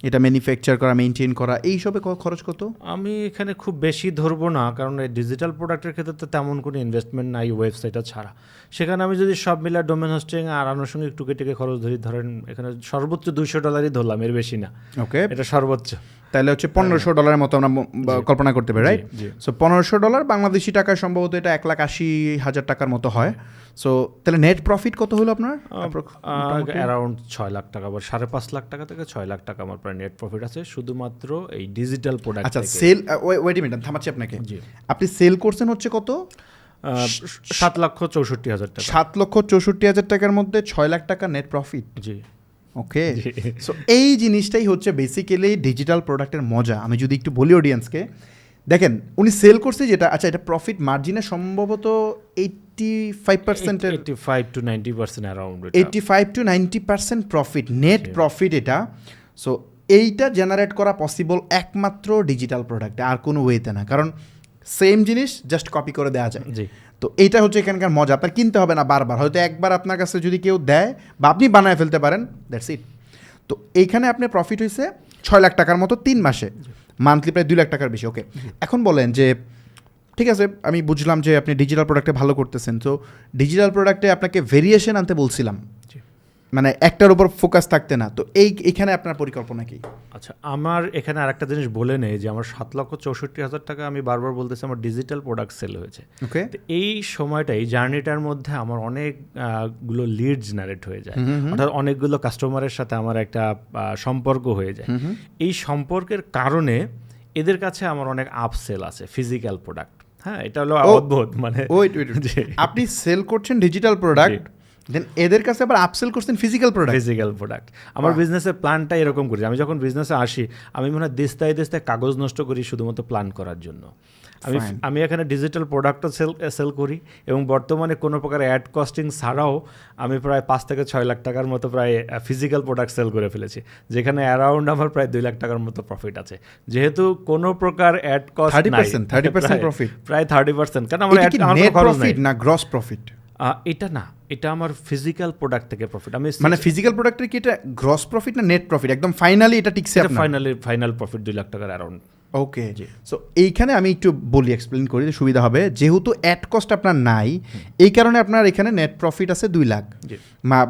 এটা ম্যানুফ্যাকচার করা, মেনটেন করা, এইসবে খরচ কত? আমি এখানে খুব বেশি ধরবো না, কারণ এই ডিজিটাল প্রোডাক্টের ক্ষেত্রে তো তেমন কোনো ইনভেস্টমেন্ট নাই ওয়েবসাইটটা ছাড়া। সেখানে আমি যদি সব মিলে ডোমেন হোস্টিং আর আনুষঙ্গিক টুকে খরচ ধরেন এখানে সর্বোচ্চ $200 ধরলাম, এর বেশি না। ওকে, এটা সর্বোচ্চ। তাহলে হচ্ছে $1,500 মতো আমরা কল্পনা করতে পারি, রাইট? সো $1,500 বাংলাদেশি টাকায় সম্ভবত এটা 1,80,000 টাকার মতো হয়। সো তাহলে নেট প্রফিট কত হলো আপনার? অ্যারাউন্ড 6 লাখ টাকা বা 5.5 লাখ টাকা থেকে 6 লাখ টাকা আমার প্রায় নেট প্রফিট আছে শুধুমাত্র এই ডিজিটাল প্রোডাক্ট। আচ্ছা, সেল ওয়েট এ মিনিট, থামাচ্ছি আপনাকে। আপনি সেল করছেন হচ্ছে কত? 7,64,000 টাকা। 7,64,000 টাকার মধ্যে 6 লাখ টাকা নেট প্রফিট। জি, ওকে। সো এই জিনিসটাই হচ্ছে বেসিক্যালি ডিজিটাল প্রোডাক্টের মজা। আমি যদি একটু বলি অডিয়েন্সকে, দেখেন উনি সেল করছে যেটা, আচ্ছা এটা প্রফিট মার্জিনে সম্ভবত 85% 85 to 90% around. 85 to 90% profit, net profit এটা। সো এইটা জেনারেট করা পসিবল একমাত্র ডিজিটাল প্রোডাক্টে, আর কোনো ওয়েতে না। কারণ সেম জিনিস জাস্ট কপি করে দেওয়া যায়। জি, তো এইটা হচ্ছে এখানকার মজা। আপনার কিনতে হবে না বারবার, হয়তো একবার আপনার কাছে যদি কেউ দেয় বা আপনি বানায় ফেলতে পারেন, দ্যাটস ইট। তো এইখানে আপনার প্রফিট হয়েছে 6 লাখ টাকার মতো 3 মাসে, মান্থলি প্রায় 2 লাখ টাকার বেশি। ওকে, এখন বলেন যে ঠিক আছে, আমি বুঝলাম যে আপনি ডিজিটাল প্রোডাক্টে ভালো করতেছেন। তো ডিজিটাল প্রোডাক্টে আপনাকে ভেরিয়েশন আনতে বলছিলাম, মানে একটার উপর ফোকাস থাকতে না। তো এইখানে আপনার পরিকল্পনা কি? আচ্ছা, আমার এখানে আরেকটা জিনিস বলে নেই যে আমার 7,64,000 টাকা, আমি বারবার বলতেছি আমার ডিজিটাল প্রোডাক্ট সেল হয়েছে। ওকে, এই সময়টা, এই জার্নিটার মধ্যে আমার অনেকগুলো লিড জেনারেট হয়ে যায়, অর্থাৎ অনেকগুলো কাস্টমারের সাথে আমার একটা সম্পর্ক হয়ে যায়। এই সম্পর্কের কারণে এদের কাছে আমার অনেক আপসেল আছে ফিজিক্যাল প্রোডাক্ট। হ্যাঁ, এটা হলো অদ্ভুত। মানে আপনি সেল করছেন ডিজিটাল প্রোডাক্ট, দেন এদের কাছে আবার আপসেল করছেন ফিজিক্যাল প্রোডাক্ট। আমার বিজনেসের প্ল্যানটা এরকম করি। আমি যখন বিজনেসে আসি, আমি মনে হয় দেশতায় কাগজ নষ্ট করি শুধুমাত্র প্ল্যান করার জন্য। আমি এখানে ডিজিটাল প্রোডাক্টও সেল করি এবং বর্তমানে কোনো প্রকার অ্যাড কস্টিং ছাড়াও আমি প্রায় 5 থেকে 6 লাখ টাকার মতো প্রায় ফিজিক্যাল প্রোডাক্ট সেল করে ফেলেছি, যেখানে অ্যারাউন্ড আমার প্রায় 2 লাখ টাকার মতো প্রফিট আছে। যেহেতু কোনো প্রকার অ্যাড কস্ট নাই, 30% প্রফিট, প্রায় 30%। কারণ আমার নেট প্রফিট না গ্রস প্রফিট? এটা না, এটা আমার ফিজিক্যাল প্রোডাক্ট থেকে প্রফিট। আমি মানে ফিজিক্যাল প্রোডাক্টের কি এটা গ্রস প্রফিট না নেট প্রফিট? একদম ফাইনালি এটা টিকছে আপনার? ফাইনাল প্রফিট 2 লাখ টাকার অ্যারাউন্ড। ওকে, সো এইখানে আমি একটু বলি, এক্সপ্লেন করি, সুবিধা হবে। যেহেতু অ্যাড কস্ট আপনার নাই, এই কারণে আপনার এখানে নেট প্রফিট আছে 2 লাখ,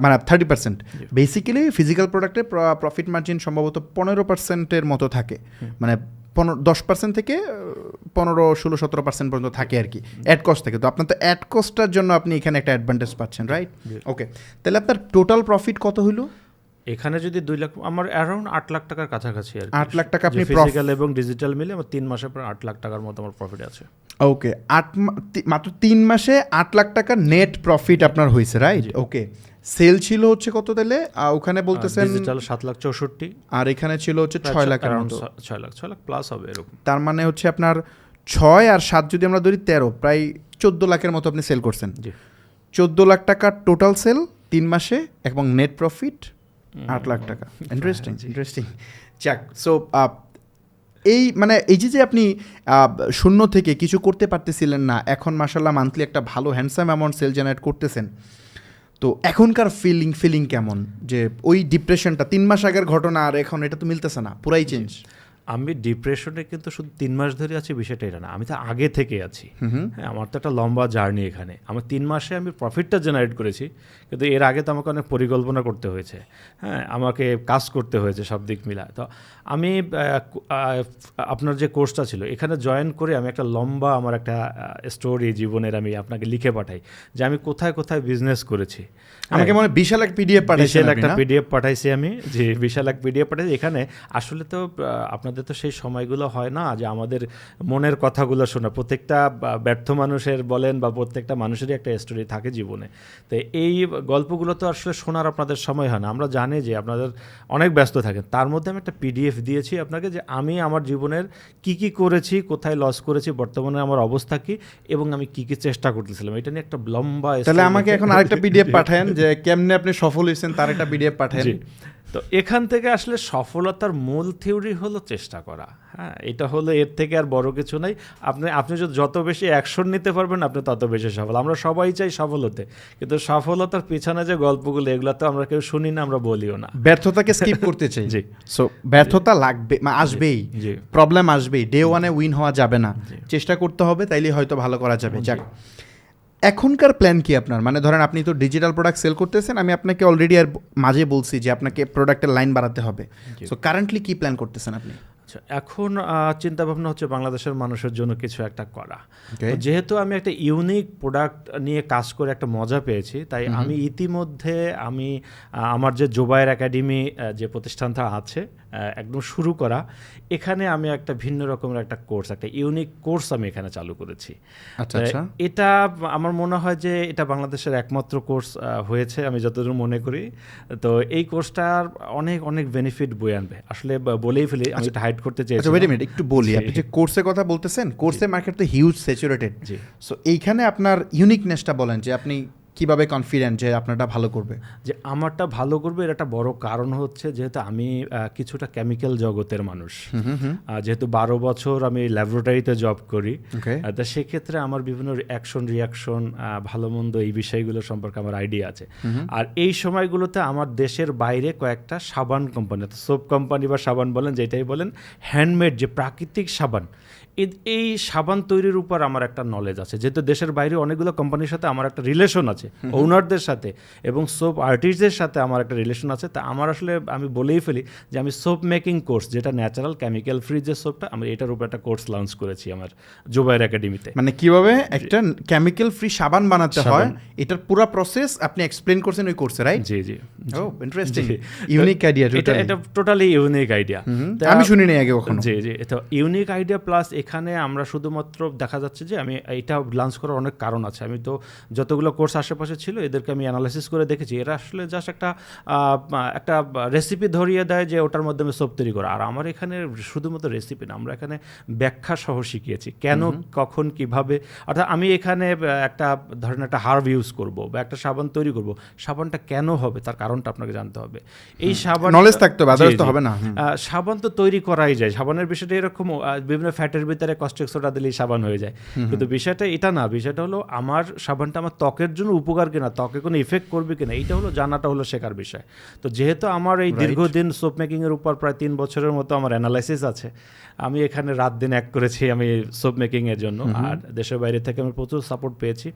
মানে 30%। বেসিক্যালি ফিজিক্যাল প্রোডাক্টের প্রফিট মার্জিন সম্ভবত 15%-এর মতো থাকে, মানে 10% থেকে 15-16-17% পর্যন্ত থাকে আর কি অ্যাড কস্ট থেকে। তো আপনার তো অ্যাড কস্টটার জন্য আপনি এখানে একটা অ্যাডভান্টেজ পাচ্ছেন, রাইট? ওকে, তাহলে আপনার টোটাল প্রফিট কত হইলো এখানে? যদি 2 লাখ, আমার অ্যারাউন্ড 8 লাখ টাকার কাছাকাছি আর কি। 8 লাখ টাকা আপনি ফিজিক্যাল এবং ডিজিটাল মিলে আমার 3 মাসে প্রায় 8 লাখ টাকার মতো আমার প্রফিট আছে। ওকে, মাত্র 3 মাসে 8 লাখ টাকা নেট প্রফিট আপনার হয়েছে, রাইট? ওকে, সেল ছিল হচ্ছে কত তাহলে ওখানে বলতেছেন? ডিজিটাল 7,64,000 আর এখানে ছিল হচ্ছে 6 লাখ, 6 লাখ প্লাস হবে এরকম। তার মানে হচ্ছে আপনার 6 আর 7 যদি আমরা ধরি 13, প্রায় 14 লাখের মতো আপনি সেল করছেন। 14 লাখ টাকা টোটাল সেল 3 মাসে এবং নেট প্রফিট 8 লাখ টাকা। ইন্টারেস্টিং। যাক, সো এই মানে এই যে আপনি শূন্য থেকে কিছু করতে পারতেছিলেন না, এখন মাশাআল্লাহ মান্থলি একটা ভালো হ্যান্ডসাম অ্যামাউন্ট সেল জেনারেট করতেছেন। তো এখনকার ফিলিং কেমন? যে ওই ডিপ্রেশনটা 3 মাস আগের ঘটনা আর এখন এটা তো মিলতেছে না, পুরাই চেঞ্জ। আমি ডিপ্রেশনে কিন্তু শুধু 3 মাস ধরে আছি বিষয়টা এটা না, আমি তো আগে থেকে আছি। হ্যাঁ, আমার তো একটা লম্বা জার্নি এখানে। আমার 3 মাসে আমি প্রফিটটা জেনারেট করেছি, কিন্তু এর আগে তো আমাকে অনেক পরিকল্পনা করতে হয়েছে। হ্যাঁ, আমাকে কাজ করতে হয়েছে সব দিক মিলা। তো আমি আপনার যে কোর্সটা ছিল এখানে জয়েন করে আমি একটা লম্বা আমার একটা স্টোরি জীবনের আমি আপনাকে লিখে পাঠাই যে আমি কোথায় কোথায় বিজনেস করেছি। আমাকে মনে হয় বিশাল এক পিডিএফ পাঠাইছেন বিশাল আপনি, একটা না? পিডিএফ পাঠাইছি আমি, যে বিশাল এক পিডিএফ পাঠাইছি। এখানে আসলে তো আপনাদের তো সেই সময়গুলো হয় না যে আমাদের মনের কথাগুলো শোনা। প্রত্যেকটা ব্যর্থ মানুষের বলেন বা প্রত্যেকটা মানুষেরই একটা স্টোরি থাকে জীবনে। তো এই গল্পগুলো তো আসলে শোনার আপনাদের সময় হয় না। আমরা জানি যে আপনাদের অনেক ব্যস্ত থাকেন, তার মধ্যে আমি একটা পিডিএফ দিয়েছি আপনাকে যে আমি আমার জীবনের কি কি করেছি, কোথায় লস করেছি, বর্তমানে আমার অবস্থা কি এবং আমি কি কি চেষ্টা করতেছিলাম, এটা নিয়ে একটা লম্বা তাহলে story আমাকে লিখে- এখন আরেকটা পিডিএফ পাঠান যে কেমনে আপনি সফল হয়েছেন, তার একটা পিডিএফ পাঠান। জি। তো এখান থেকে আসলে সফলতার মূল থিওরি হলো চেষ্টা করা। হ্যাঁ, এটা হলো, এর থেকে আর বড় কিছু নাই। আপনি যত বেশি অ্যাকশন নিতে পারবেন আপনি তত বেশি সফল। আমরা সবাই চাই সফল হতে, কিন্তু সফলতার পিছনে যে গল্পগুলো এগুলো তো আমরা কেউ শুনি না, আমরা বলিও না। ব্যর্থতাকে স্কিপ করতে চাই। জি। সো ব্যর্থতা লাগবে, আসবেই, জি। প্রবলেম আসবেই, ডে ওয়ানে উইন হওয়া যাবে না, জি। চেষ্টা করতে হবে, তাইলে হয়তো ভালো করা যাবে। যাক, এখনকার প্ল্যান কি আপনার? মানে ধরেন আপনি তো ডিজিটাল প্রোডাক্ট সেল করতেছেন, আমি আপনাকে অলরেডি আর মাঝে বলছি যে আপনাকে প্রোডাক্টের লাইন বাড়াতে হবে। জি। সো কারেন্টলি কি প্ল্যান করতেছেন আপনি? আচ্ছা, এখন চিন্তা ভাবনা হচ্ছে বাংলাদেশের মানুষের জন্য কিছু একটা করা। Okay. তো যেহেতু আমি একটা ইউনিক প্রোডাক্ট নিয়ে কাজ করে একটা মজা পেয়েছি, তাই আমি ইতিমধ্যে আমার যে জুবায়ের একাডেমি যে প্রতিষ্ঠানটা আছে একদম শুরু করা, এখানে আমি একটা ভিন্ন রকমের একটা কোর্স, একটা ইউনিক কোর্স আমি এখানে চালু করেছি। আচ্ছা আচ্ছা। এটা আমার মনে হয় যে এটা বাংলাদেশের একমাত্র কোর্স হয়েছে আমি যতদূর মনে করি। তো এই কোর্সটার অনেক অনেক বেনিফিট বয়ে আনবে। আসলে বলেই ফেলি, আমি এটা হাইড করতে আচ্ছা, চেয়েছি। ওয়েট আ মিনিট, একটু বলি। জি। আপনি যে কোর্সের কথা বলতেছেন, কোর্সের মার্কেট তো হিউজ স্যাচুরেটেড। জি। সো এইখানে আপনার ইউনিকনেসটা বলেন যে আপনি কিভাবে কনফিডেন্ট যে আপনারটা ভালো করবে? যে আমারটা ভালো করবে এর একটা বড় কারণ হচ্ছে যেহেতু আমি কিছুটা কেমিক্যাল জগতের মানুষ। যেহেতু 12 বছর আমি ল্যাবরেটরিতে জব করি, Okay. তা সেক্ষেত্রে আমার বিভিন্ন অ্যাকশন রিয়াকশন, ভালো মন্দ এই বিষয়গুলো সম্পর্কে আমার আইডিয়া আছে। আর এই সময়গুলোতে আমার দেশের বাইরে কয়েকটা সাবান কোম্পানি, সোপ কোম্পানি বা সাবান বলেন যেটাই বলেন, হ্যান্ডমেড যে প্রাকৃতিক সাবান, এই সাবান তৈরির উপর আমার একটা নলেজ আছে। যেহেতু দেশের বাইরে অনেকগুলো কোম্পানির সাথে আমার একটা রিলেশন আছে, ওনারদের সাথে এবং সোপ আর্টিস্টদের সাথে আমার একটা রিলেশন আছে। তা আমার আসলে আমি বলেই ফেলি যে আমি সোপ মেকিং কোর্স, যেটা ন্যাচারাল কেমিক্যাল ফ্রি যে সোপটা, আমি এটার উপর একটা কোর্স লঞ্চ করেছি আমার জুবায়ের একাডেমিতে। মানে কিভাবে একটা কেমিক্যাল ফ্রি সাবান বানাতে হয়, সাবান। এটার পুরো প্রসেস আপনি এক্সপ্লেন করছেন ওই কোর্সে, রাইট? জি জি। ও ইন্টারেস্টিং, জি। Unique idea. এটা টোটালি ইউনিক আইডিয়া। আমি শুনি নাই আগে কখনো। জি জি, তো ইউনিক আইডিয়া প্লাস এখানে আমরা শুধুমাত্র দেখা যাচ্ছে যে আমি এটা লঞ্চ করার অনেক কারণ আছে। আমি তো যতগুলো কোর্স আশেপাশে ছিল এদেরকে আমি অ্যানালাইসিস করে দেখেছি, এরা আসলে জাস্ট একটা রেসিপি ধরিয়ে দেয় যে ওটার মাধ্যমে সোপ তৈরি করা। আর আমার এখানে শুধুমাত্র রেসিপি না, আমরা এখানে ব্যাখ্যা সহ শিখিয়েছি কেন, কখন, কিভাবে। অর্থাৎ আমি এখানে একটা ধরেন একটা হার্ব ইউজ করব বা একটা সাবান তৈরি করব, সাবানটা কেন হবে তার কারণটা আপনাকে জানতে হবে। এই সাবান নলেজ থাকতে হবে, আদারওয়াইজ তো হবে না। সাবান তো তৈরি করাই যায়, সাবানের বিষয়টা এরকম, বিভিন্ন ফ্যাটের ভিতরে কস্টিক সোডা দিলেই সাবান হয়ে যায়। কিন্তু বিষয়টা এটা না, বিষয়টা হলো আমার সাবানটা আমার ত্বকের জন্য উপকার কিনা, ত্বকে কোনো ইফেক্ট করবে কিনা, এইটা হলো জানাটা হলো শেখার বিষয়। তো যেহেতু আমার এই দীর্ঘদিন সোপ মেকিংয়ের উপর প্রায় 3 বছরের মতো আমার অ্যানালাইসিস আছে, আমি এখানে রাত দিন এক করেছি আমি সোপ মেকিংয়ের জন্য। আর দেশের বাইরে থেকে আমি প্রচুর সাপোর্ট পেয়েছি।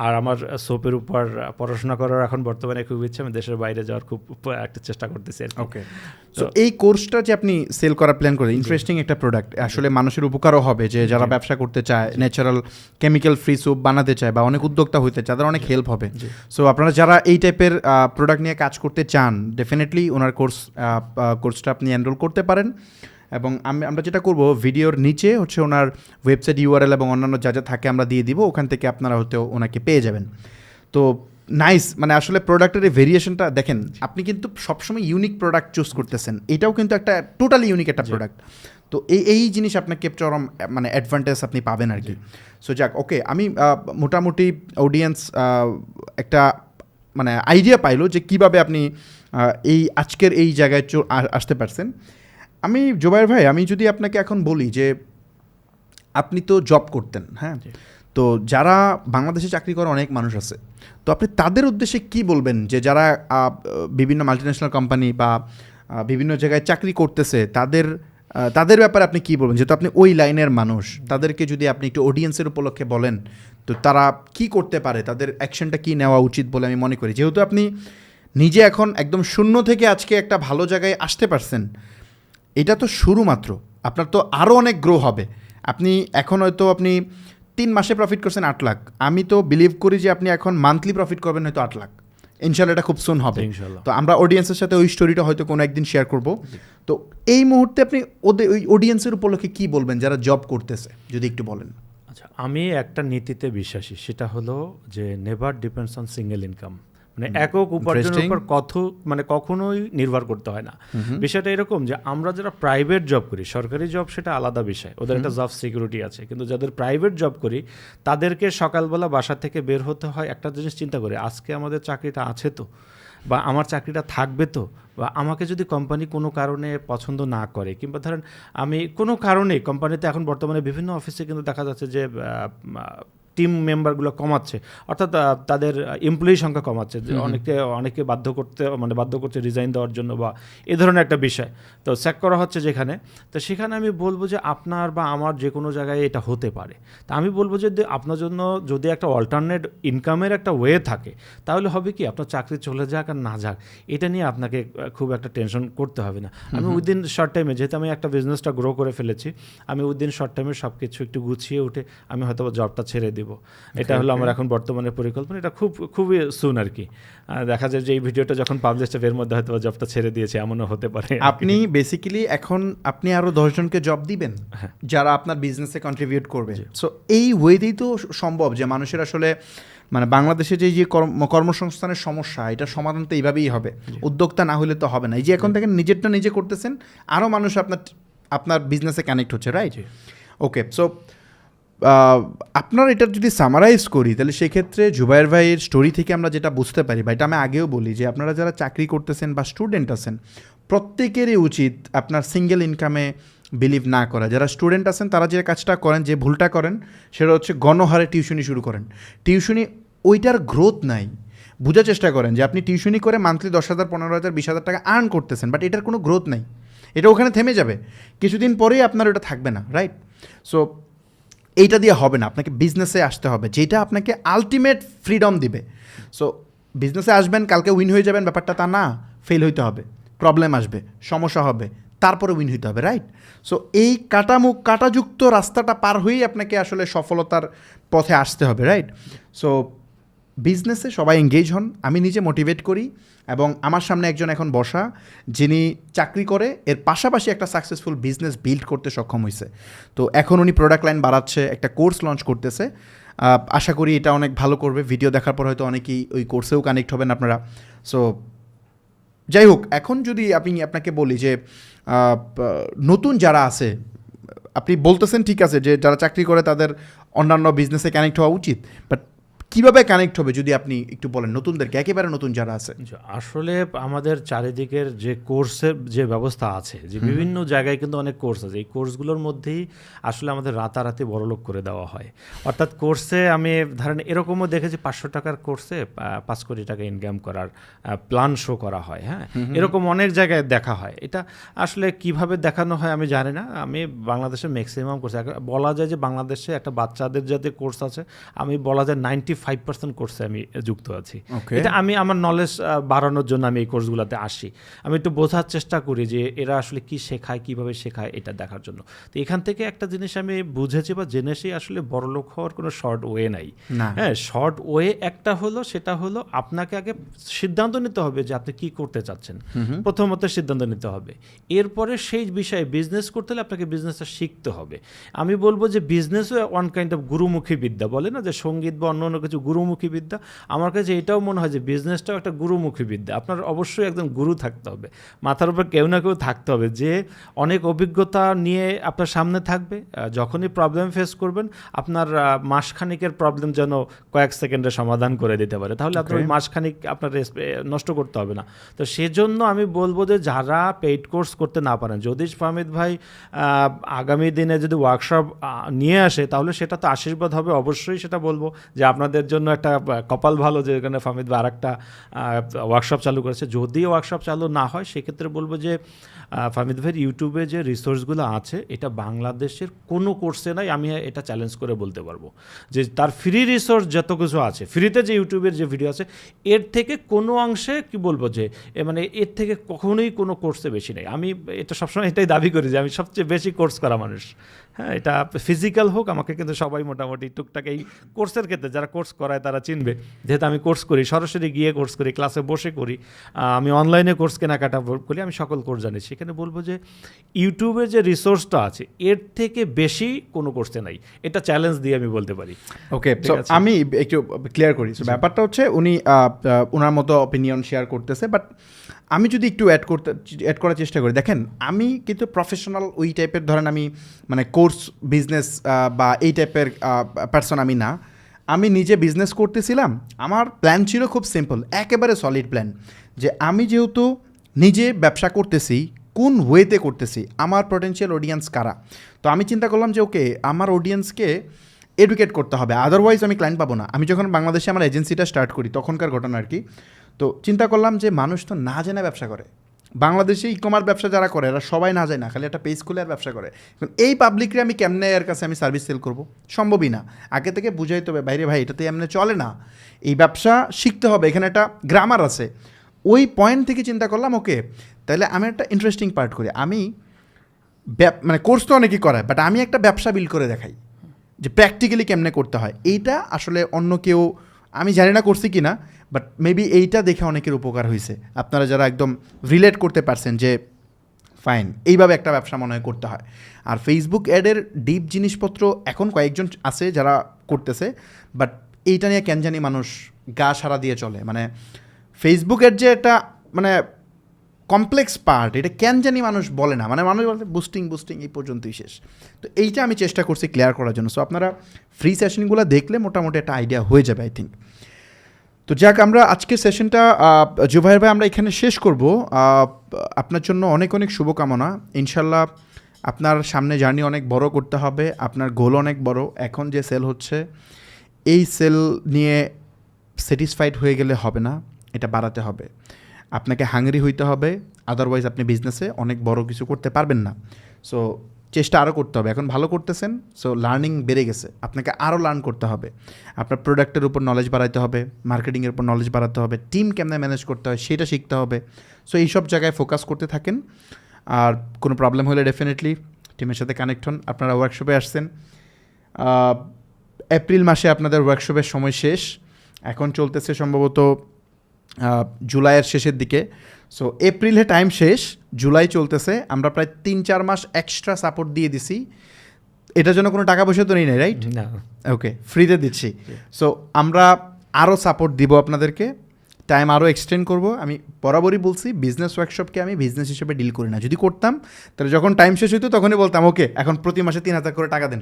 আর আমার সোপের উপর পড়াশোনা করার এখন বর্তমানে খুব ইচ্ছে, আমি দেশের বাইরে যাওয়ার খুব একটা চেষ্টা করতেছি আর কি। ওকে, সো এই কোর্সটা যে আপনি সেল করার প্ল্যান করেন, ইন্টারেস্টিং একটা প্রোডাক্ট, আসলে মানুষের উপকারও হবে, যে যারা ব্যবসা করতে চায়, ন্যাচারাল কেমিক্যাল ফ্রি সোপ বানাতে চায় বা অনেক উদ্যোক্তা হইতে চায়, তাদের অনেক হেল্প হবে। সো আপনারা যারা এই টাইপের প্রোডাক্ট নিয়ে কাজ করতে চান, ডেফিনেটলি ওনার কোর্সটা আপনি এনরোল করতে পারেন। এবং আমরা যেটা করব, ভিডিওর নিচে হচ্ছে ওনার ওয়েবসাইট ইউআরএল এবং অন্যান্য যা যা থাকে আমরা দিয়ে দিব, ওখান থেকে আপনারা হয়তো ওনাকে পেয়ে যাবেন। তো নাইস, মানে আসলে প্রোডাক্টের এই ভেরিয়েশনটা দেখেন, আপনি কিন্তু সবসময় ইউনিক প্রোডাক্ট চুজ করতেছেন, এটাও কিন্তু একটা টোটালি ইউনিক একটা প্রোডাক্ট। তো এই জিনিস আপনাকে চরম মানে অ্যাডভান্টেজ আপনি পাবেন আর কি। সো যাক, ওকে, আমি মোটামুটি অডিয়েন্স একটা মানে আইডিয়া পাইলো যে কিভাবে আপনি এই আজকের এই জায়গায় আসতে পারছেন। আমি জুবায়ের ভাই, আমি যদি আপনাকে এখন বলি যে আপনি তো জব করতেন, হ্যাঁ, তো যারা বাংলাদেশে চাকরি করে অনেক মানুষ আছে, তো আপনি তাদের উদ্দেশ্যে কি বলবেন যে যারা বিভিন্ন মাল্টিন্যাশনাল কোম্পানি বা বিভিন্ন জায়গায় চাকরি করতেছে, তাদের তাদের ব্যাপারে আপনি কি বলবেন, যেহেতু আপনি ওই লাইনের মানুষ, তাদেরকে যদি আপনি একটু অডিয়েন্সের উপলক্ষে বলেন, তো তারা কি করতে পারে, তাদের অ্যাকশনটা কি নেওয়া উচিত বলে আমি মনে করি। যেহেতু আপনি নিজে এখন একদম শূন্য থেকে আজকে একটা ভালো জায়গায় আসতে পারছেন, এটা তো শুরু মাত্র, আপনার তো আরও অনেক গ্রো হবে। আপনি এখন হয়তো আপনি 3 মাসে প্রফিট করছেন 8 লাখ, আমি তো বিলিভ করি যে আপনি এখন মান্থলি প্রফিট করবেন হয়তো 8 লাখ। ইনশাল্লাহ এটা খুব সুন হবে। ইনশাল্লাহ। তো আমরা অডিয়েন্সের সাথে ওই স্টোরিটা হয়তো কোনো একদিন শেয়ার করব। তো এই মুহূর্তে আপনি ওদের ওই অডিয়েন্সের উপলক্ষে কী বলবেন যারা জব করতেছে, যদি একটু বলেন। আচ্ছা, আমি একটা নীতিতে বিশ্বাসী, সেটা হলো যে never depends on single income, মানে একক উপার্জনের উপর কখনোই নির্ভর করতে হয় না। বিষয়টা এরকম যে আমরা যারা প্রাইভেট জব করি, সরকারি জব সেটা আলাদা বিষয়, ওদের একটা জব সিকিউরিটি আছে, কিন্তু যাদের প্রাইভেট জব করি তাদেরকে সকালবেলা বাসা থেকে বের হতে হয় একটা জিনিস চিন্তা করে, আজকে আমাদের চাকরিটা আছে তো, বা আমার চাকরিটা থাকবে তো, বা আমাকে যদি কোম্পানি কোনো কারণে পছন্দ না করে, কিংবা ধরেন আমি কোনো কারণে কোম্পানিতে এখন বর্তমানে বিভিন্ন অফিসে কিন্তু দেখা যাচ্ছে যে টিম মেম্বারগুলো কমাচ্ছে, অর্থাৎ তাদের এমপ্লয়ি সংখ্যা কমাচ্ছে, অনেকে বাধ্য করছে রিজাইন দেওয়ার জন্য, বা এ ধরনের একটা বিষয় তো চেক করা হচ্ছে যেখানে। তো সেখানে আমি বলবো যে আপনার বা আমার যে কোনো জায়গায় এটা হতে পারে। তা আমি বলবো যে আপনার জন্য যদি একটা অল্টারনেট ইনকামের একটা ওয়ে থাকে, তাহলে হবে কি, আপনার চাকরি চলে যাক আর না যাক, এটা নিয়ে আপনাকে খুব একটা টেনশন করতে হবে না। আমি উইদিন শর্ট টাইমে, যেহেতু আমি একটা বিজনেসটা গ্রো করে ফেলেছি, আমি উইদিন শর্ট টাইমে সব কিছু একটু গুছিয়ে উঠে আমি হয়তো জবটা ছেড়ে দিব। এটা হলো আমার এখন বর্তমানে পরিকল্পনা, এটা খুবই সুন আর কি। দেখা যায় যে এই ভিডিওটা যখন পাবলিশ হবে এর মধ্যে হয়তো জবটা ছেড়ে দিয়েছে, এমনও হতে পারে। আপনি বেসিক্যালি এখন আপনি আরও 10 জনকে জব দিবেন যারা আপনার বিজনেসে কন্ট্রিবিউট করবে। সো এই ওয়েতেই তো সম্ভব যে মানুষের আসলে মানে বাংলাদেশে যে কর্মসংস্থানের সমস্যা, এটা সমাধান তো এইভাবেই হবে, উদ্যোক্তা না হলে তো হবে না। এই যে এখন থেকে নিজেরটা নিজে করতেছেন, আরও মানুষ আপনার বিজনেসে কানেক্ট হচ্ছে, রাইট? ওকে, সো আপনার এটা যদি সামারাইজ করি, তাহলে সেক্ষেত্রে জুবায়ের ভাইয়ের স্টোরি থেকে আমরা যেটা বুঝতে পারি, বা এটা আমি আগেও বলি, যে আপনারা যারা চাকরি করতেছেন বা স্টুডেন্ট আছেন, প্রত্যেকেরই উচিত আপনার সিঙ্গেল ইনকামে বিলিভ না করা। যারা স্টুডেন্ট আছেন তারা যে কাজটা করেন, যে ভুলটা করেন, সেটা হচ্ছে গণহারে টিউশনি শুরু করেন। টিউশনি ওইটার গ্রোথ নাই। বোঝার চেষ্টা করেন যে আপনি টিউশনি করে মান্থলি 10,000, 15,000, 20,000 টাকা আর্ন করতেছেন, বাট এটার কোনো গ্রোথ নাই, এটা ওখানে থেমে যাবে, কিছুদিন পরেই আপনার ওটা থাকবে না, রাইট? সো এইটা দিয়ে হবে না, আপনাকে বিজনেসে আসতে হবে, যেটা আপনাকে আলটিমেট ফ্রিডম দিবে। সো বিজনেসে আসবেন, কালকে উইন হয়ে যাবেন, ব্যাপারটা তা না, ফেল হইতে হবে, প্রবলেম আসবে, সমস্যা হবে, তারপরে উইন হইতে হবে, রাইট? সো এই কাটাযুক্ত রাস্তাটা পার হয়েই আপনাকে আসলে সফলতার পথে আসতে হবে, রাইট? সো বিজনেসে সবাই এঙ্গেজ হন। আমি নিজে মোটিভেট করি, এবং আমার সামনে একজন এখন বসা, যিনি চাকরি করে এর পাশাপাশি একটা সাকসেসফুল বিজনেস বিল্ড করতে সক্ষম হয়েছে। তো এখন উনি প্রোডাক্ট লাইন বাড়াচ্ছে, একটা কোর্স লঞ্চ করতেছে। আশা করি এটা অনেক ভালো করবে। ভিডিও দেখার পর হয়তো অনেকেই ওই কোর্সেও কানেক্ট হবেন আপনারা। সো যাই হোক, এখন যদি আপনাকে বলি যে নতুন যারা আছে, আপনি বলতেছেন ঠিক আছে যে যারা চাকরি করে তাদের অন্যান্য বিজনেসে কানেক্ট হওয়া উচিত, বাট কীভাবে কানেক্ট হবে যদি আপনি একটু বলেন নতুনদেরকে, একেবারে নতুন যারা আছে? আসলে আমাদের চারিদিকের যে কোর্সের যে ব্যবস্থা আছে, যে বিভিন্ন জায়গায় কিন্তু অনেক কোর্স আছে, এই কোর্সগুলোর মধ্যেই আসলে আমাদের রাতারাতি বড়লোক করে দেওয়া হয়। অর্থাৎ কোর্সে আমি ধরেন এরকমও দেখেছি 500 টাকার কোর্সে 5 কোটি টাকা ইনকাম করার প্ল্যান শো করা হয়। হ্যাঁ, এরকম অনেক জায়গায় দেখা হয়। এটা আসলে কিভাবে দেখানো হয় আমি জানি না। আমি বাংলাদেশে ম্যাক্সিমাম কোর্স, বলা যায় যে বাংলাদেশে একটা বাচ্চাদের যাতে কোর্স আছে, আমি বলা যায় 95% কোর্সে আমি যুক্ত আছি। এটা আমি আমার নলেজ বাড়ানোর জন্য আমি এই কোর্সগুলোতে আসি, আমি একটু বোঝার চেষ্টা করি যে এরা আসলে কি শেখায়, কিভাবে শেখায়, এটা দেখার জন্য। তো এখান থেকে একটা জিনিস আমি বুঝেছি বা জেনেছি, আসলে বড়লোক হওয়ার কোনো শর্ট ওয়ে নাই। হ্যাঁ, শর্ট ওয়ে একটা হলো, সেটা হলো আপনাকে আগে সিদ্ধান্ত নিতে হবে যে আপনি কি করতে চাচ্ছেন। প্রথমত সিদ্ধান্ত নিতে হবে, এরপরে সেই বিষয়ে বিজনেস করতে হলে আপনাকে বিজনেসটা শিখতে হবে। আমি বলবো যে বিজনেসও ওয়ান কাইন্ড অফ গুরুমুখী বিদ্যা, বলে না যে সঙ্গীত বা অন্য কিছু গুরুমুখী বিদ্যা, আমার কাছে এটাও মনে হয় যে বিজনেসটাও একটা গুরুমুখী বিদ্যা। আপনার অবশ্যই একজন গুরু থাকতে হবে, মাথার উপর কেউ না কেউ থাকতে হবে, যে অনেক অভিজ্ঞতা নিয়ে আপনার সামনে থাকবে। যখনই প্রবলেম ফেস করবেন, আপনার মাসখানিকের প্রবলেম যেন কয়েক সেকেন্ডে সমাধান করে দিতে পারে, তাহলে আপনার ওই মাসখানিক আপনার নষ্ট করতে হবে না। তো সেজন্য আমি বলবো যে যারা পেইড কোর্স করতে না পারেন, যদি ফাহমিদ ভাই আগামী দিনে যদি ওয়ার্কশপ নিয়ে আসে, তাহলে সেটা তো আশীর্বাদ হবে, অবশ্যই সেটা বলবো যে আপনাদের আমাদের জন্য একটা কপাল ভালো যে এখানে ফাহমিদ ভাই আরেকটা ওয়ার্কশপ চালু করেছে। যদি ওয়ার্কশপ চালু না হয় সেক্ষেত্রে বলবো যে ফাহমিদ ভাইয়ের ইউটিউবে যে রিসোর্সগুলো আছে এটা বাংলাদেশের কোনো কোর্সে নাই, আমি এটা চ্যালেঞ্জ করে বলতে পারবো যে তার ফ্রি রিসোর্স যত কিছু আছে, ফ্রিতে যে ইউটিউবের যে ভিডিও আছে এর থেকে কোনো অংশে কি বলবো যে মানে এর থেকে কখনোই কোনো কোর্সে বেশি নেই। আমি এটা সবসময় এটাই দাবি করি যে আমি সবচেয়ে বেশি কোর্স করা মানুষ। হ্যাঁ, এটা ফিজিক্যাল হোক, আমাকে কিন্তু সবাই মোটামুটি টুকটাক এই কোর্সের ক্ষেত্রে যারা কোর্স করায় তারা চিনবে, যেহেতু আমি কোর্স করি, সরাসরি গিয়ে কোর্স করি, ক্লাসে বসে করি, আমি অনলাইনে কোর্স কেনাকাটা করি, আমি সকল কোর্স জানি। সেখানে বলবো যে ইউটিউবের যে রিসোর্সটা আছে এর থেকে বেশি কোনো কোর্সে নাই, এটা চ্যালেঞ্জ দিয়ে আমি বলতে পারি। ওকে, সো আমি একটু ক্লিয়ার করি। সো ব্যাপারটা হচ্ছে উনি ওনার মতো অপিনিয়ন শেয়ার করতেছে, বাট আমি যদি একটু অ্যাড করার চেষ্টা করি, দেখেন আমি কিন্তু প্রফেশনাল ওই টাইপের, ধরেন আমি মানে কোর্স বিজনেস বা এই টাইপের পার্সন আমি না। আমি নিজে বিজনেস করতেছিলাম, আমার প্ল্যান ছিল খুব সিম্পল, একেবারে সলিড প্ল্যান, যে আমি যেহেতু নিজে ব্যবসা করতেছি, কোন ওয়েতে করতেছি, আমার পটেনশিয়াল অডিয়েন্স কারা। তো আমি চিন্তা করলাম যে ওকে, আমার অডিয়েন্সকে এডুকেট করতে হবে, আদারওয়াইজ আমি ক্লায়েন্ট পাবো না। আমি যখন বাংলাদেশে আমার এজেন্সিটা স্টার্ট করি তখনকার ঘটনা আর কি। তো চিন্তা করলাম যে মানুষ তো না জেনে ব্যবসা করে, বাংলাদেশে ই কমার্স ব্যবসা যারা করে এরা সবাই না যায় না, খালি একটা পেজ খুলে আর ব্যবসা করে। এই পাবলিকরে আমি কেমনে এর কাছে আমি সার্ভিস সেল করবো? সম্ভবই না। আগে থেকে বুঝাইতে হবে, বাইরে ভাই এটাতে এমনি চলে না, এই ব্যবসা শিখতে হবে, এখানে একটা গ্রামার আছে। ওই পয়েন্ট থেকে চিন্তা করলাম ওকে, তাহলে আমি একটা ইন্টারেস্টিং পার্ট করি। আমি মানে কোর্স তো অনেকেই করায়, বাট আমি একটা ব্যবসা বিল্ড করে দেখাই যে প্র্যাকটিক্যালি কেমনে করতে হয়। এইটা আসলে অন্য কেউ, আমি জানি না করছি কি না, বাট মেবি এইটা দেখে অনেকের উপকার হয়েছে। আপনারা যারা একদম রিলেট করতে পারছেন যে ফাইন, এইভাবে একটা ব্যবসা মনে হয় করতে হয়। আর ফেসবুক অ্যাডের ডিপ জিনিসপত্র এখন কয়েকজন আছে যারা করতেছে, বাট এইটা নিয়ে কেন জানি মানুষ গা সারা দিয়ে চলে। মানে ফেসবুক অ্যাড যে একটা মানে কমপ্লেক্স পার্ট, এটা কেন জানি মানুষ বলে না, মানে মানুষ বলতে বুস্টিং এই পর্যন্তই শেষ। তো এইটা আমি চেষ্টা করছি ক্লিয়ার করার জন্য। সো আপনারা ফ্রি সেশনগুলো দেখলে মোটামুটি একটা আইডিয়া হয়ে যাবে আই থিঙ্ক। তো যাক, আমরা আজকের সেশনটা জুবাইর ভাই আমরা এখানে শেষ করব। আপনার জন্য অনেক অনেক শুভকামনা। ইনশাল্লাহ আপনার সামনে জার্নি অনেক বড় করতে হবে, আপনার গোল অনেক বড়। এখন যে সেল হচ্ছে এই সেল নিয়ে স্যাটিসফাইড হয়ে গেলে হবে না, এটা বাড়াতে হবে, আপনাকে হাংরি হইতে হবে, আদারওয়াইজ আপনি বিজনেসে অনেক বড় কিছু করতে পারবেন না। সো চেষ্টা আরও করতে হবে। এখন ভালো করতেছেন, সো লার্নিং বেড়ে গেছে, আপনাকে আরও লার্ন করতে হবে। আপনার প্রোডাক্টের উপর নলেজ বাড়াইতে হবে, মার্কেটিংয়ের উপর নলেজ বাড়াতে হবে, টিম কেমনে ম্যানেজ করতে হয় সেটা শিখতে হবে। সো এইসব জায়গায় ফোকাস করতে থাকেন। আর কোনো প্রবলেম হলে ডেফিনেটলি টিমের সাথে কানেক্ট হন। আপনারা ওয়ার্কশপে আসছেন, এপ্রিল মাসে আপনাদের ওয়ার্কশপের সময় শেষ, এখন চলতেছে সম্ভবত জুলাইয়ের শেষের দিকে। সো এপ্রিলে টাইম শেষ, জুলাই চলতেছে, আমরা প্রায় 3-4 মাস এক্সট্রা সাপোর্ট দিয়ে দিছি। এটার জন্য কোনো টাকা পয়সা তো নেই, রাইট? না, ওকে, ফ্রিতে দিচ্ছি। সো আমরা আরও সাপোর্ট দিব আপনাদেরকে, টাইম আরও এক্সটেন্ড করব। আমি বরাবরই বলছি বিজনেস ওয়ার্কশপকে আমি বিজনেস হিসেবে ডিল করি না। যদি করতাম তাহলে যখন টাইম শেষ হইতো তখনই বলতাম ওকে এখন প্রতি মাসে 3,000 করে টাকা দেন,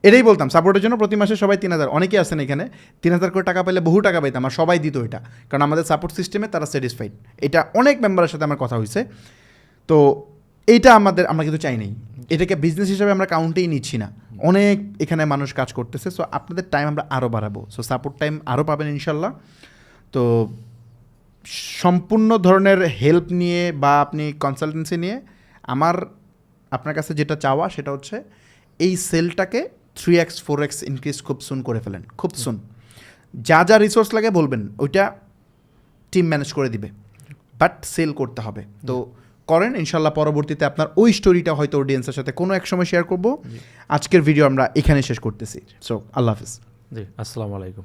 এটাই বলতাম। সাপোর্টের জন্য প্রতি মাসে সবাই 3,000, অনেকেই আছেন এখানে 3,000 করে টাকা পেলে বহু টাকা পাইতাম, আর সবাই দিত এটা, কারণ আমাদের সাপোর্ট সিস্টেমে তারা স্যাটিসফাইড। এটা অনেক মেম্বারের সাথে আমার কথা হয়েছে। তো এইটা আমরা কিন্তু চাই নাই, এটাকে বিজনেস হিসাবে আমরা কাউন্টেই নিচ্ছি না। অনেক এখানে মানুষ কাজ করতেছে, সো আপনাদের টাইম আমরা আরও বাড়াবো, সো সাপোর্ট টাইম আরও পাবেন ইনশাল্লাহ। তো সম্পূর্ণ ধরনের হেল্প নিয়ে বা আপনি কনসালটেন্সি নিয়ে আপনার কাছে যেটা চাওয়া সেটা হচ্ছে এই সেলটাকে 3x 4x ইনক্রিজ খুব সুন করে ফেলেন, খুব সুন। যা যা রিসোর্স লাগে বলবেন, ওইটা টিম ম্যানেজ করে দিবে, বাট সেল করতে হবে। তো করেন ইনশাল্লাহ। পরবর্তীতে আপনার ওই স্টোরিটা হয়তো অডিয়েন্সের সাথে কোনো এক সময় শেয়ার করব। আজকের ভিডিও আমরা এখানে শেষ করতেছি। সো আল্লাহ হাফিজ। জি, আসসালামু আলাইকুম।